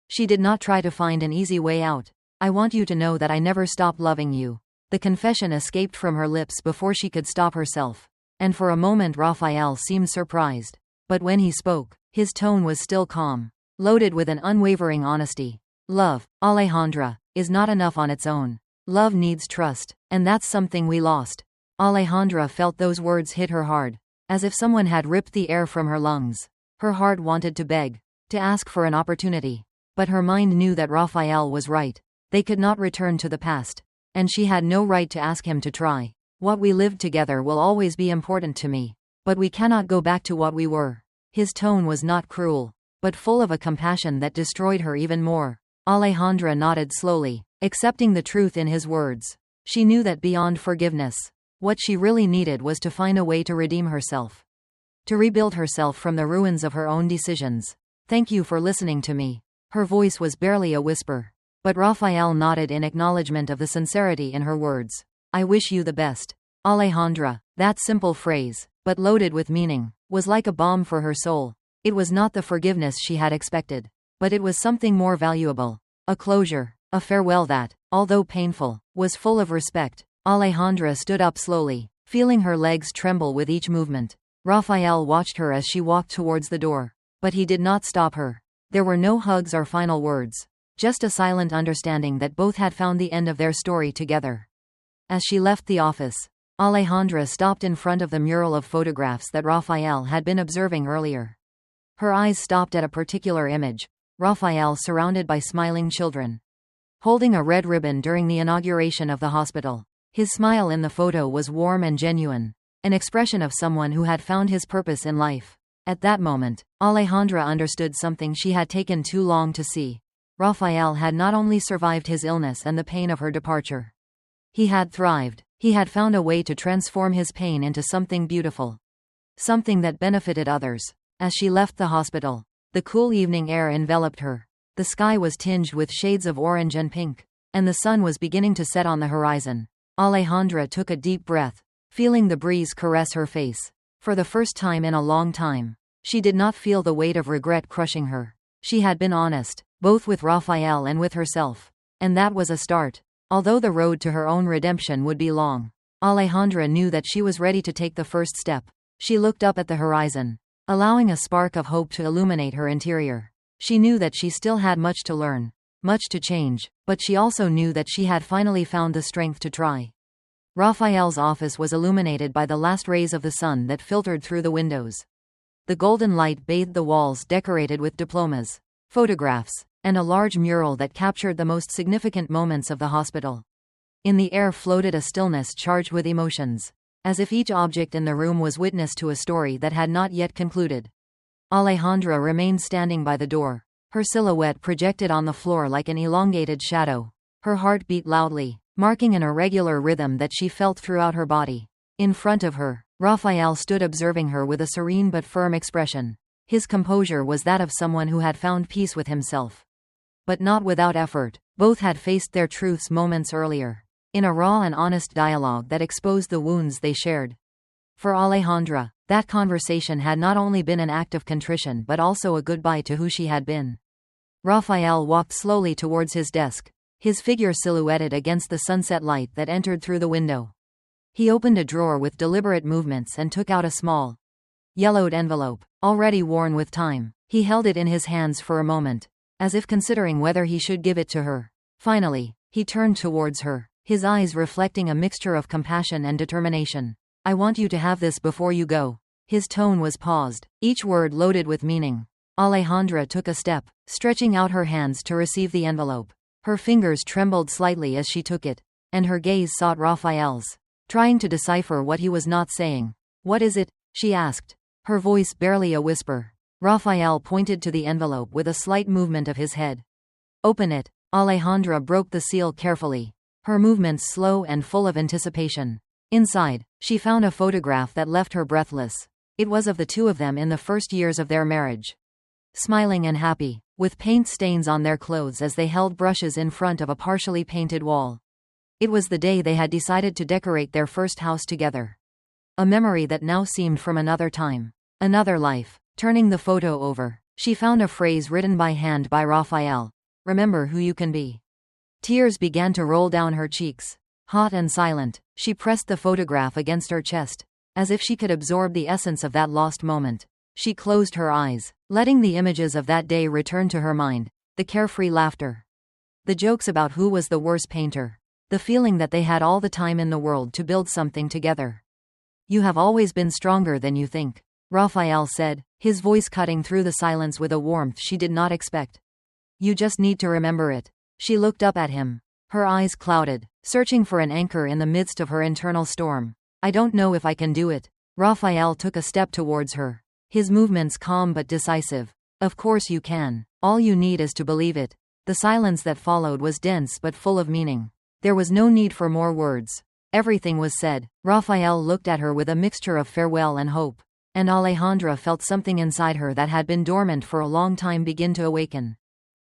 She did not try to find an easy way out. I want you to know that I never stopped loving you. The confession escaped from her lips before she could stop herself. And for a moment Raphael seemed surprised. But when he spoke, his tone was still calm, loaded with an unwavering honesty. Love, Alejandra, is not enough on its own. Love needs trust, and that's something we lost. Alejandra felt those words hit her hard, as if someone had ripped the air from her lungs. Her heart wanted to beg, to ask for an opportunity. But her mind knew that Raphael was right. They could not return to the past, and she had no right to ask him to try. What we lived together will always be important to me, but we cannot go back to what we were. His tone was not cruel, but full of a compassion that destroyed her even more. Alejandra nodded slowly, accepting the truth in his words. She knew that beyond forgiveness, what she really needed was to find a way to redeem herself, to rebuild herself from the ruins of her own decisions. Thank you for listening to me. Her voice was barely a whisper, but Raphael nodded in acknowledgement of the sincerity in her words. I wish you the best, Alejandra. That simple phrase, but loaded with meaning, was like a balm for her soul. It was not the forgiveness she had expected, but it was something more valuable. A closure, a farewell that, although painful, was full of respect. Alejandra stood up slowly, feeling her legs tremble with each movement. Raphael watched her as she walked towards the door, but he did not stop her. There were no hugs or final words, just a silent understanding that both had found the end of their story together. As she left the office, Alejandra stopped in front of the mural of photographs that Raphael had been observing earlier. Her eyes stopped at a particular image, Raphael surrounded by smiling children, holding a red ribbon during the inauguration of the hospital. His smile in the photo was warm and genuine, an expression of someone who had found his purpose in life. At that moment, Alejandra understood something she had taken too long to see. Raphael had not only survived his illness and the pain of her departure. He had thrived. He had found a way to transform his pain into something beautiful, something that benefited others. As she left the hospital, the cool evening air enveloped her. The sky was tinged with shades of orange and pink, and the sun was beginning to set on the horizon. Alejandra took a deep breath, feeling the breeze caress her face. For the first time in a long time, she did not feel the weight of regret crushing her. She had been honest, both with Raphael and with herself. And that was a start. Although the road to her own redemption would be long, Alejandra knew that she was ready to take the first step. She looked up at the horizon, allowing a spark of hope to illuminate her interior. She knew that she still had much to learn, much to change, but she also knew that she had finally found the strength to try. Raphael's office was illuminated by the last rays of the sun that filtered through the windows. The golden light bathed the walls decorated with diplomas, photographs, and a large mural that captured the most significant moments of the hospital. In the air floated a stillness charged with emotions, as if each object in the room was witness to a story that had not yet concluded. Alejandra remained standing by the door, her silhouette projected on the floor like an elongated shadow. Her heart beat loudly, marking an irregular rhythm that she felt throughout her body. In front of her, Raphael stood observing her with a serene but firm expression. His composure was that of someone who had found peace with himself. But not without effort. Both had faced their truths moments earlier, in a raw and honest dialogue that exposed the wounds they shared. For Alejandra, that conversation had not only been an act of contrition but also a goodbye to who she had been. Raphael walked slowly towards his desk, his figure silhouetted against the sunset light that entered through the window. He opened a drawer with deliberate movements and took out a small, yellowed envelope, already worn with time. He held it in his hands for a moment, as if considering whether he should give it to her. Finally, he turned towards her, his eyes reflecting a mixture of compassion and determination. "I want you to have this before you go." His tone was paused, each word loaded with meaning. Alejandra took a step, stretching out her hands to receive the envelope. Her fingers trembled slightly as she took it, and her gaze sought Raphael's, trying to decipher what he was not saying. "What is it?" she asked, her voice barely a whisper. Raphael pointed to the envelope with a slight movement of his head. "Open it." Alejandra broke the seal carefully, her movements slow and full of anticipation. Inside, she found a photograph that left her breathless. It was of the two of them in the first years of their marriage. Smiling and happy, with paint stains on their clothes as they held brushes in front of a partially painted wall. It was the day they had decided to decorate their first house together. A memory that now seemed from another time, another life. Turning the photo over, she found a phrase written by hand by Raphael. "Remember who you can be." Tears began to roll down her cheeks. Hot and silent, she pressed the photograph against her chest, as if she could absorb the essence of that lost moment. She closed her eyes, letting the images of that day return to her mind, the carefree laughter, the jokes about who was the worst painter, the feeling that they had all the time in the world to build something together. "You have always been stronger than you think," Raphael said, his voice cutting through the silence with a warmth she did not expect. "You just need to remember it." She looked up at him, her eyes clouded, searching for an anchor in the midst of her internal storm. "I don't know if I can do it." Raphael took a step towards her, his movements calm but decisive. "Of course you can. All you need is to believe it." The silence that followed was dense but full of meaning. There was no need for more words. Everything was said. Raphael looked at her with a mixture of farewell and hope. And Alejandra felt something inside her that had been dormant for a long time begin to awaken.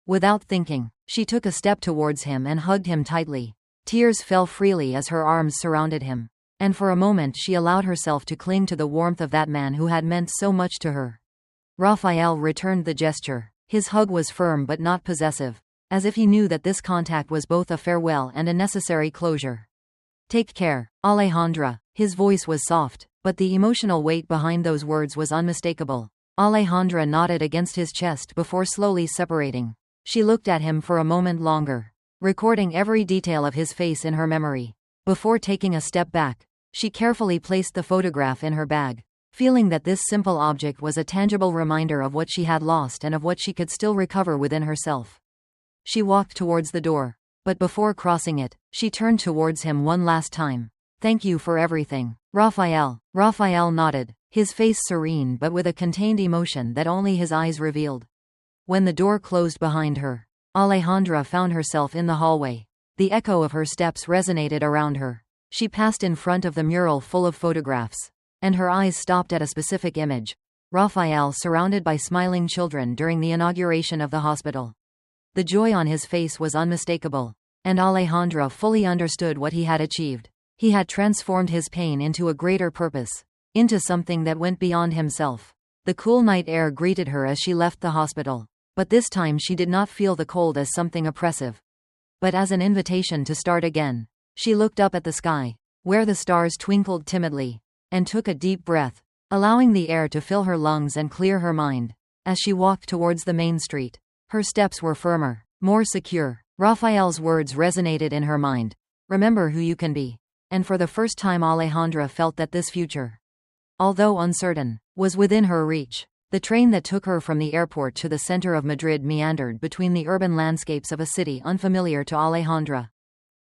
Without thinking, she took a step towards him and hugged him tightly. Tears fell freely as her arms surrounded him, and for a moment she allowed herself to cling to the warmth of that man who had meant so much to her. Raphael returned the gesture. His hug was firm but not possessive, as if he knew that this contact was both a farewell and a necessary closure. "Take care, Alejandra." His voice was soft, but the emotional weight behind those words was unmistakable. Alejandra nodded against his chest before slowly separating. She looked at him for a moment longer, recording every detail of his face in her memory. Before taking a step back, she carefully placed the photograph in her bag, feeling that this simple object was a tangible reminder of what she had lost and of what she could still recover within herself. She walked towards the door, but before crossing it, she turned towards him one last time. "Thank you for everything, Raphael." Raphael nodded, his face serene but with a contained emotion that only his eyes revealed. When the door closed behind her, Alejandra found herself in the hallway. The echo of her steps resonated around her. She passed in front of the mural full of photographs. and her eyes stopped at a specific image. Raphael surrounded by smiling children during the inauguration of the hospital. The joy on his face was unmistakable, and Alejandra fully understood what he had achieved. He had transformed his pain into a greater purpose, into something that went beyond himself. The cool night air greeted her as she left the hospital, but this time she did not feel the cold as something oppressive, but as an invitation to start again. She looked up at the sky, where the stars twinkled timidly, and took a deep breath, allowing the air to fill her lungs and clear her mind. As she walked towards the main street, her steps were firmer, more secure. Raphael's words resonated in her mind. Remember who you can be. And for the first time Alejandra felt that this future, although uncertain, was within her reach. The train that took her from the airport to the center of Madrid meandered between the urban landscapes of a city unfamiliar to Alejandra.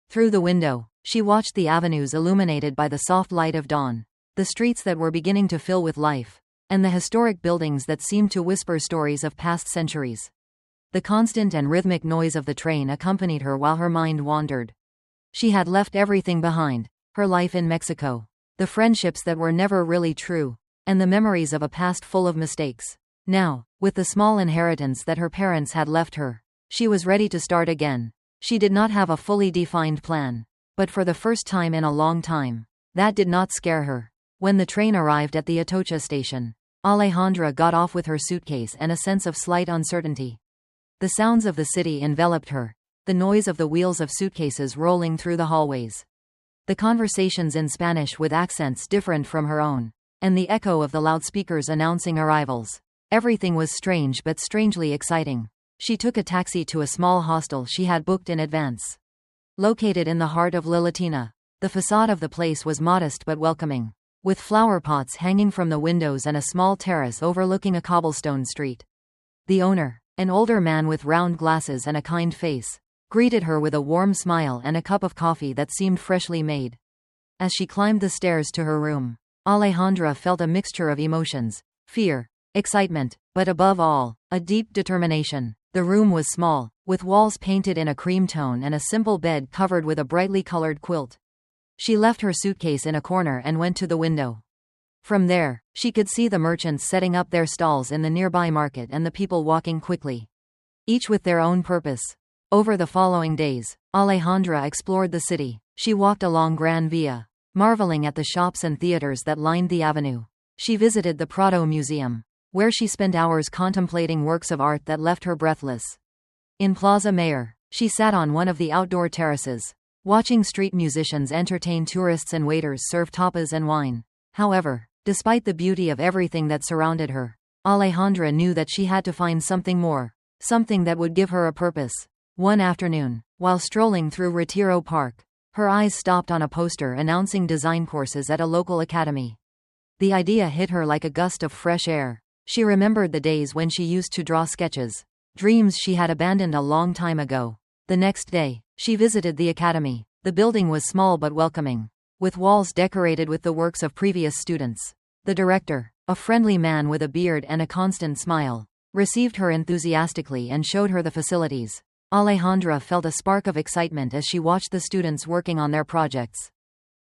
Through the window, she watched the avenues illuminated by the soft light of dawn, the streets that were beginning to fill with life, and the historic buildings that seemed to whisper stories of past centuries. The constant and rhythmic noise of the train accompanied her while her mind wandered. She had left everything behind, her life in Mexico, the friendships that were never really true, and the memories of a past full of mistakes. Now, with the small inheritance that her parents had left her, she was ready to start again. She did not have a fully defined plan, but for the first time in a long time, that did not scare her. When the train arrived at the Atocha station, Alejandra got off with her suitcase and a sense of slight uncertainty. The sounds of the city enveloped her, the noise of the wheels of suitcases rolling through the hallways, the conversations in Spanish with accents different from her own, and the echo of the loudspeakers announcing arrivals. Everything was strange but strangely exciting. She took a taxi to a small hostel she had booked in advance. Located in the heart of La Latina, the facade of the place was modest but welcoming, with flower pots hanging from the windows and a small terrace overlooking a cobblestone street. The owner, an older man with round glasses and a kind face, greeted her with a warm smile and a cup of coffee that seemed freshly made. As she climbed the stairs to her room, Alejandra felt a mixture of emotions: fear, excitement, but above all, a deep determination. The room was small, with walls painted in a cream tone and a simple bed covered with a brightly colored quilt. She left her suitcase in a corner and went to the window. From there, she could see the merchants setting up their stalls in the nearby market and the people walking quickly, each with their own purpose. Over the following days, Alejandra explored the city. She walked along Gran Via, marveling at the shops and theaters that lined the avenue. She visited the Prado Museum, where she spent hours contemplating works of art that left her breathless. In Plaza Mayor, she sat on one of the outdoor terraces, watching street musicians entertain tourists and waiters serve tapas and wine. However, despite the beauty of everything that surrounded her, Alejandra knew that she had to find something more, something that would give her a purpose. One afternoon, while strolling through Retiro Park, her eyes stopped on a poster announcing design courses at a local academy. The idea hit her like a gust of fresh air. She remembered the days when she used to draw sketches, dreams she had abandoned a long time ago. The next day, she visited the academy. The building was small but welcoming, with walls decorated with the works of previous students. The director, a friendly man with a beard and a constant smile, received her enthusiastically and showed her the facilities. Alejandra felt a spark of excitement as she watched the students working on their projects,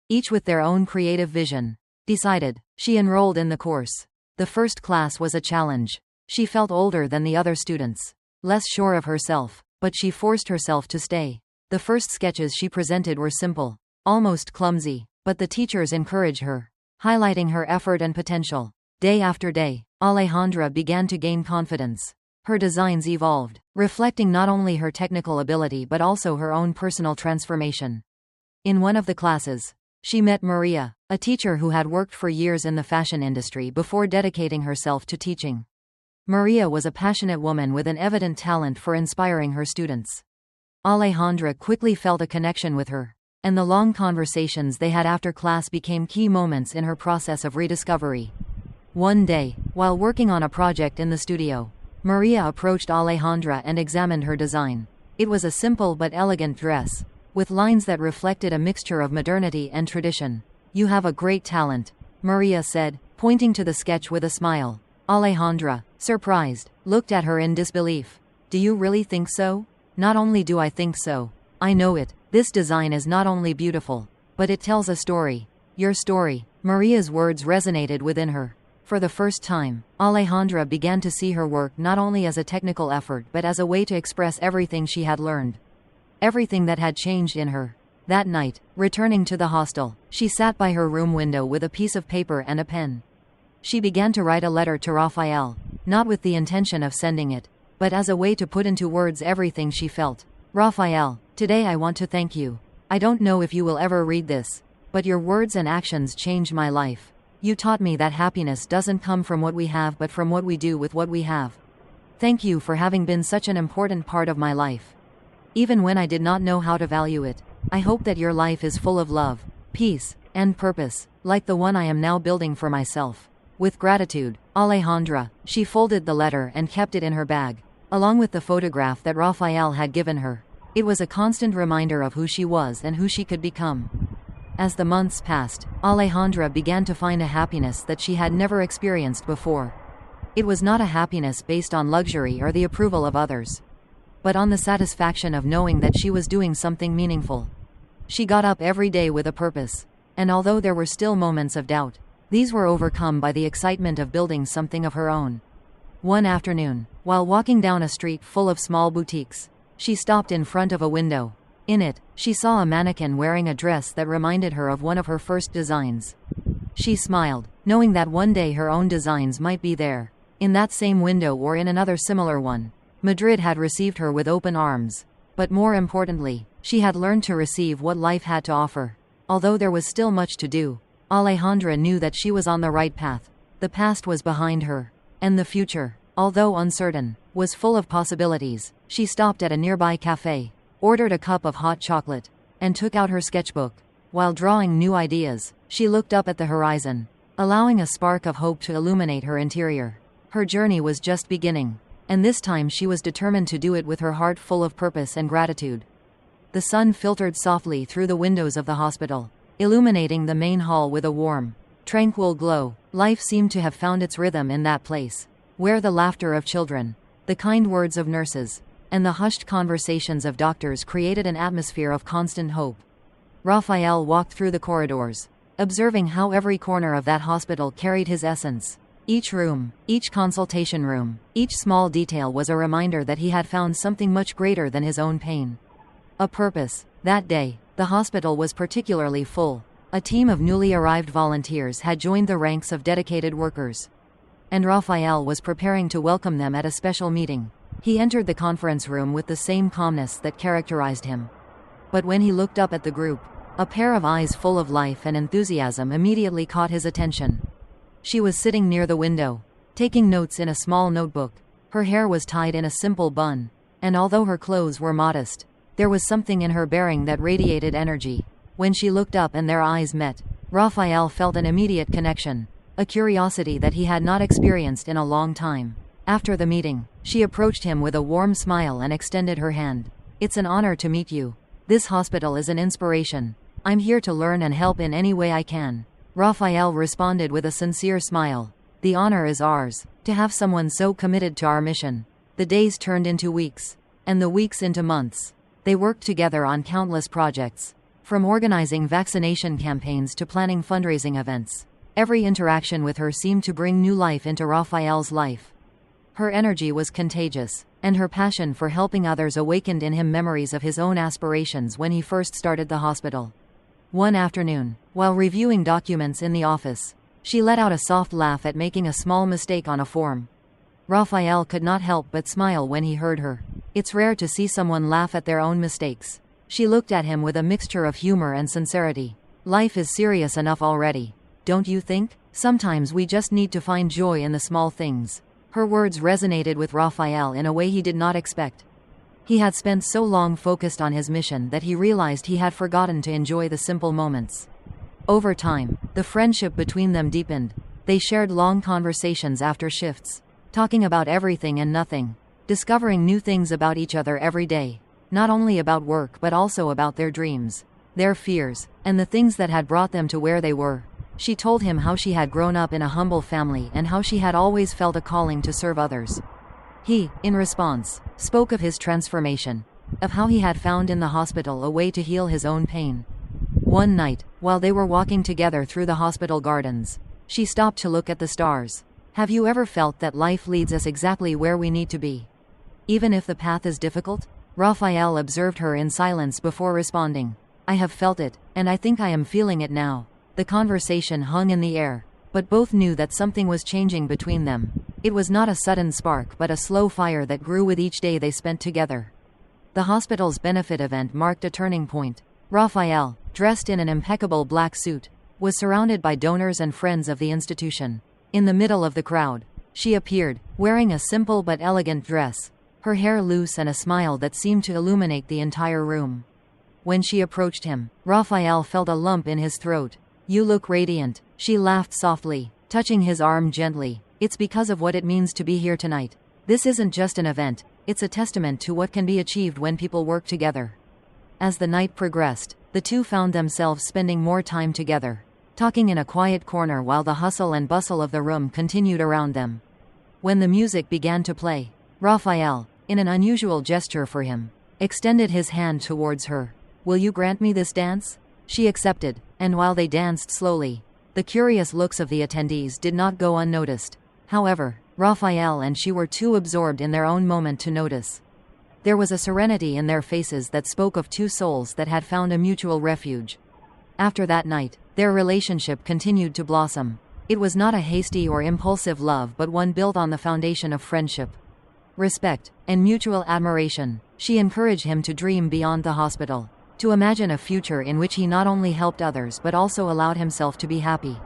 each with their own creative vision. Decided, she enrolled in the course. The first class was a challenge. She felt older than the other students, less sure of herself, but she forced herself to stay. The first sketches she presented were simple, almost clumsy, but the teachers encouraged her, highlighting her effort and potential. Day after day, Alejandra began to gain confidence. Her designs evolved, reflecting not only her technical ability but also her own personal transformation. In one of the classes, she met Maria, a teacher who had worked for years in the fashion industry before dedicating herself to teaching. Maria was a passionate woman with an evident talent for inspiring her students. Alejandra quickly felt a connection with her, and the long conversations they had after class became key moments in her process of rediscovery. One day, while working on a project in the studio, Maria approached Alejandra and examined her design. It was a simple but elegant dress, with lines that reflected a mixture of modernity and tradition. "You have a great talent," Maria said, pointing to the sketch with a smile. Alejandra, surprised, looked at her in disbelief. "Do you really think so?" "Not only do I think so, I know it. This design is not only beautiful, but it tells a story." Your story. Maria's words resonated within her. For the first time, Alejandra began to see her work not only as a technical effort but as a way to express everything she had learned. Everything that had changed in her. That night, returning to the hostel, she sat by her room window with a piece of paper and a pen. She began to write a letter to Raphael, not with the intention of sending it, but as a way to put into words everything she felt. Raphael, today I want to thank you. I don't know if you will ever read this, but your words and actions changed my life. You taught me that happiness doesn't come from what we have but from what we do with what we have. Thank you for having been such an important part of my life. Even when I did not know how to value it, I hope that your life is full of love, peace, and purpose, like the one I am now building for myself. With gratitude, Alejandra. She folded the letter and kept it in her bag, along with the photograph that Raphael had given her. It was a constant reminder of who she was and who she could become. As the months passed, Alejandra began to find a happiness that she had never experienced before. It was not a happiness based on luxury or the approval of others, but on the satisfaction of knowing that she was doing something meaningful. She got up every day with a purpose, and although there were still moments of doubt, these were overcome by the excitement of building something of her own. One afternoon, while walking down a street full of small boutiques, she stopped in front of a window. In it, she saw a mannequin wearing a dress that reminded her of one of her first designs. She smiled, knowing that one day her own designs might be there, in that same window or in another similar one. Madrid had received her with open arms. But more importantly, she had learned to receive what life had to offer. Although there was still much to do, Alejandra knew that she was on the right path. The past was behind her, and the future, although uncertain, was full of possibilities. She stopped at a nearby cafe, ordered a cup of hot chocolate, and took out her sketchbook. While drawing new ideas, she looked up at the horizon, allowing a spark of hope to illuminate her interior. Her journey was just beginning, and this time she was determined to do it with her heart full of purpose and gratitude. The sun filtered softly through the windows of the hospital, illuminating the main hall with a warm, tranquil glow. Life seemed to have found its rhythm in that place, where the laughter of children, the kind words of nurses, and the hushed conversations of doctors created an atmosphere of constant hope. Raphael walked through the corridors, observing how every corner of that hospital carried his essence. Each room, each consultation room, each small detail was a reminder that he had found something much greater than his own pain. A purpose. That day, the hospital was particularly full. A team of newly arrived volunteers had joined the ranks of dedicated workers, and Raphael was preparing to welcome them at a special meeting. He entered the conference room with the same calmness that characterized him. But when he looked up at the group, a pair of eyes full of life and enthusiasm immediately caught his attention. She was sitting near the window, taking notes in a small notebook. Her hair was tied in a simple bun, and although her clothes were modest, there was something in her bearing that radiated energy. When she looked up and their eyes met, Raphael felt an immediate connection, a curiosity that he had not experienced in a long time. After the meeting, she approached him with a warm smile and extended her hand. "It's an honor to meet you. This hospital is an inspiration. I'm here to learn and help in any way I can." Raphael responded with a sincere smile. "The honor is ours, to have someone so committed to our mission." The days turned into weeks, and the weeks into months. They worked together on countless projects, from organizing vaccination campaigns to planning fundraising events. Every interaction with her seemed to bring new life into Raphael's life. Her energy was contagious, and her passion for helping others awakened in him memories of his own aspirations when he first started the hospital. One afternoon, while reviewing documents in the office, she let out a soft laugh at making a small mistake on a form. Raphael could not help but smile when he heard her. It's rare to see someone laugh at their own mistakes. She looked at him with a mixture of humor and sincerity. "Life is serious enough already, don't you think? Sometimes we just need to find joy in the small things." Her words resonated with Raphael in a way he did not expect. He had spent so long focused on his mission that he realized he had forgotten to enjoy the simple moments. Over time, the friendship between them deepened. They shared long conversations after shifts, talking about everything and nothing, discovering new things about each other every day, not only about work but also about their dreams, their fears, and the things that had brought them to where they were. She told him how she had grown up in a humble family and how she had always felt a calling to serve others. He, in response, spoke of his transformation, of how he had found in the hospital a way to heal his own pain. One night, while they were walking together through the hospital gardens, she stopped to look at the stars. Have you ever felt that life leads us exactly where we need to be, even if the path is difficult? Raphael observed her in silence before responding. I have felt it, and I think I am feeling it now. The conversation hung in the air, but both knew that something was changing between them. It was not a sudden spark but a slow fire that grew with each day they spent together. The hospital's benefit event marked a turning point. Raphael, dressed in an impeccable black suit, was surrounded by donors and friends of the institution. In the middle of the crowd, she appeared, wearing a simple but elegant dress, her hair loose and a smile that seemed to illuminate the entire room. When she approached him, Raphael felt a lump in his throat. You look radiant, she laughed softly, touching his arm gently. It's because of what it means to be here tonight. This isn't just an event, it's a testament to what can be achieved when people work together. As the night progressed, the two found themselves spending more time together, talking in a quiet corner while the hustle and bustle of the room continued around them. When the music began to play, Raphael, in an unusual gesture for him, extended his hand towards her. Will you grant me this dance? She accepted, and while they danced slowly, the curious looks of the attendees did not go unnoticed. However, Raphael and she were too absorbed in their own moment to notice. There was a serenity in their faces that spoke of two souls that had found a mutual refuge. After that night, their relationship continued to blossom. It was not a hasty or impulsive love but one built on the foundation of friendship, respect, and mutual admiration. She encouraged him to dream beyond the hospital, to imagine a future in which he not only helped others but also allowed himself to be happy.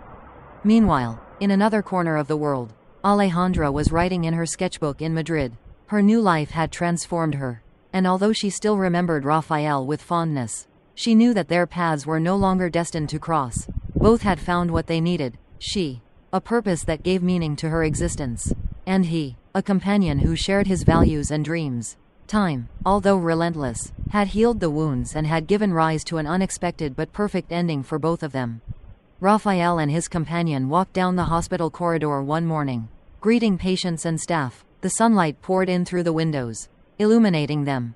Meanwhile, in another corner of the world, Alejandra was writing in her sketchbook in Madrid. Her new life had transformed her, and although she still remembered Raphael with fondness, she knew that their paths were no longer destined to cross. Both had found what they needed, she, a purpose that gave meaning to her existence, and he, a companion who shared his values and dreams. Time, although relentless, had healed the wounds and had given rise to an unexpected but perfect ending for both of them. Raphael and his companion walked down the hospital corridor one morning, greeting patients and staff. The sunlight poured in through the windows, illuminating them,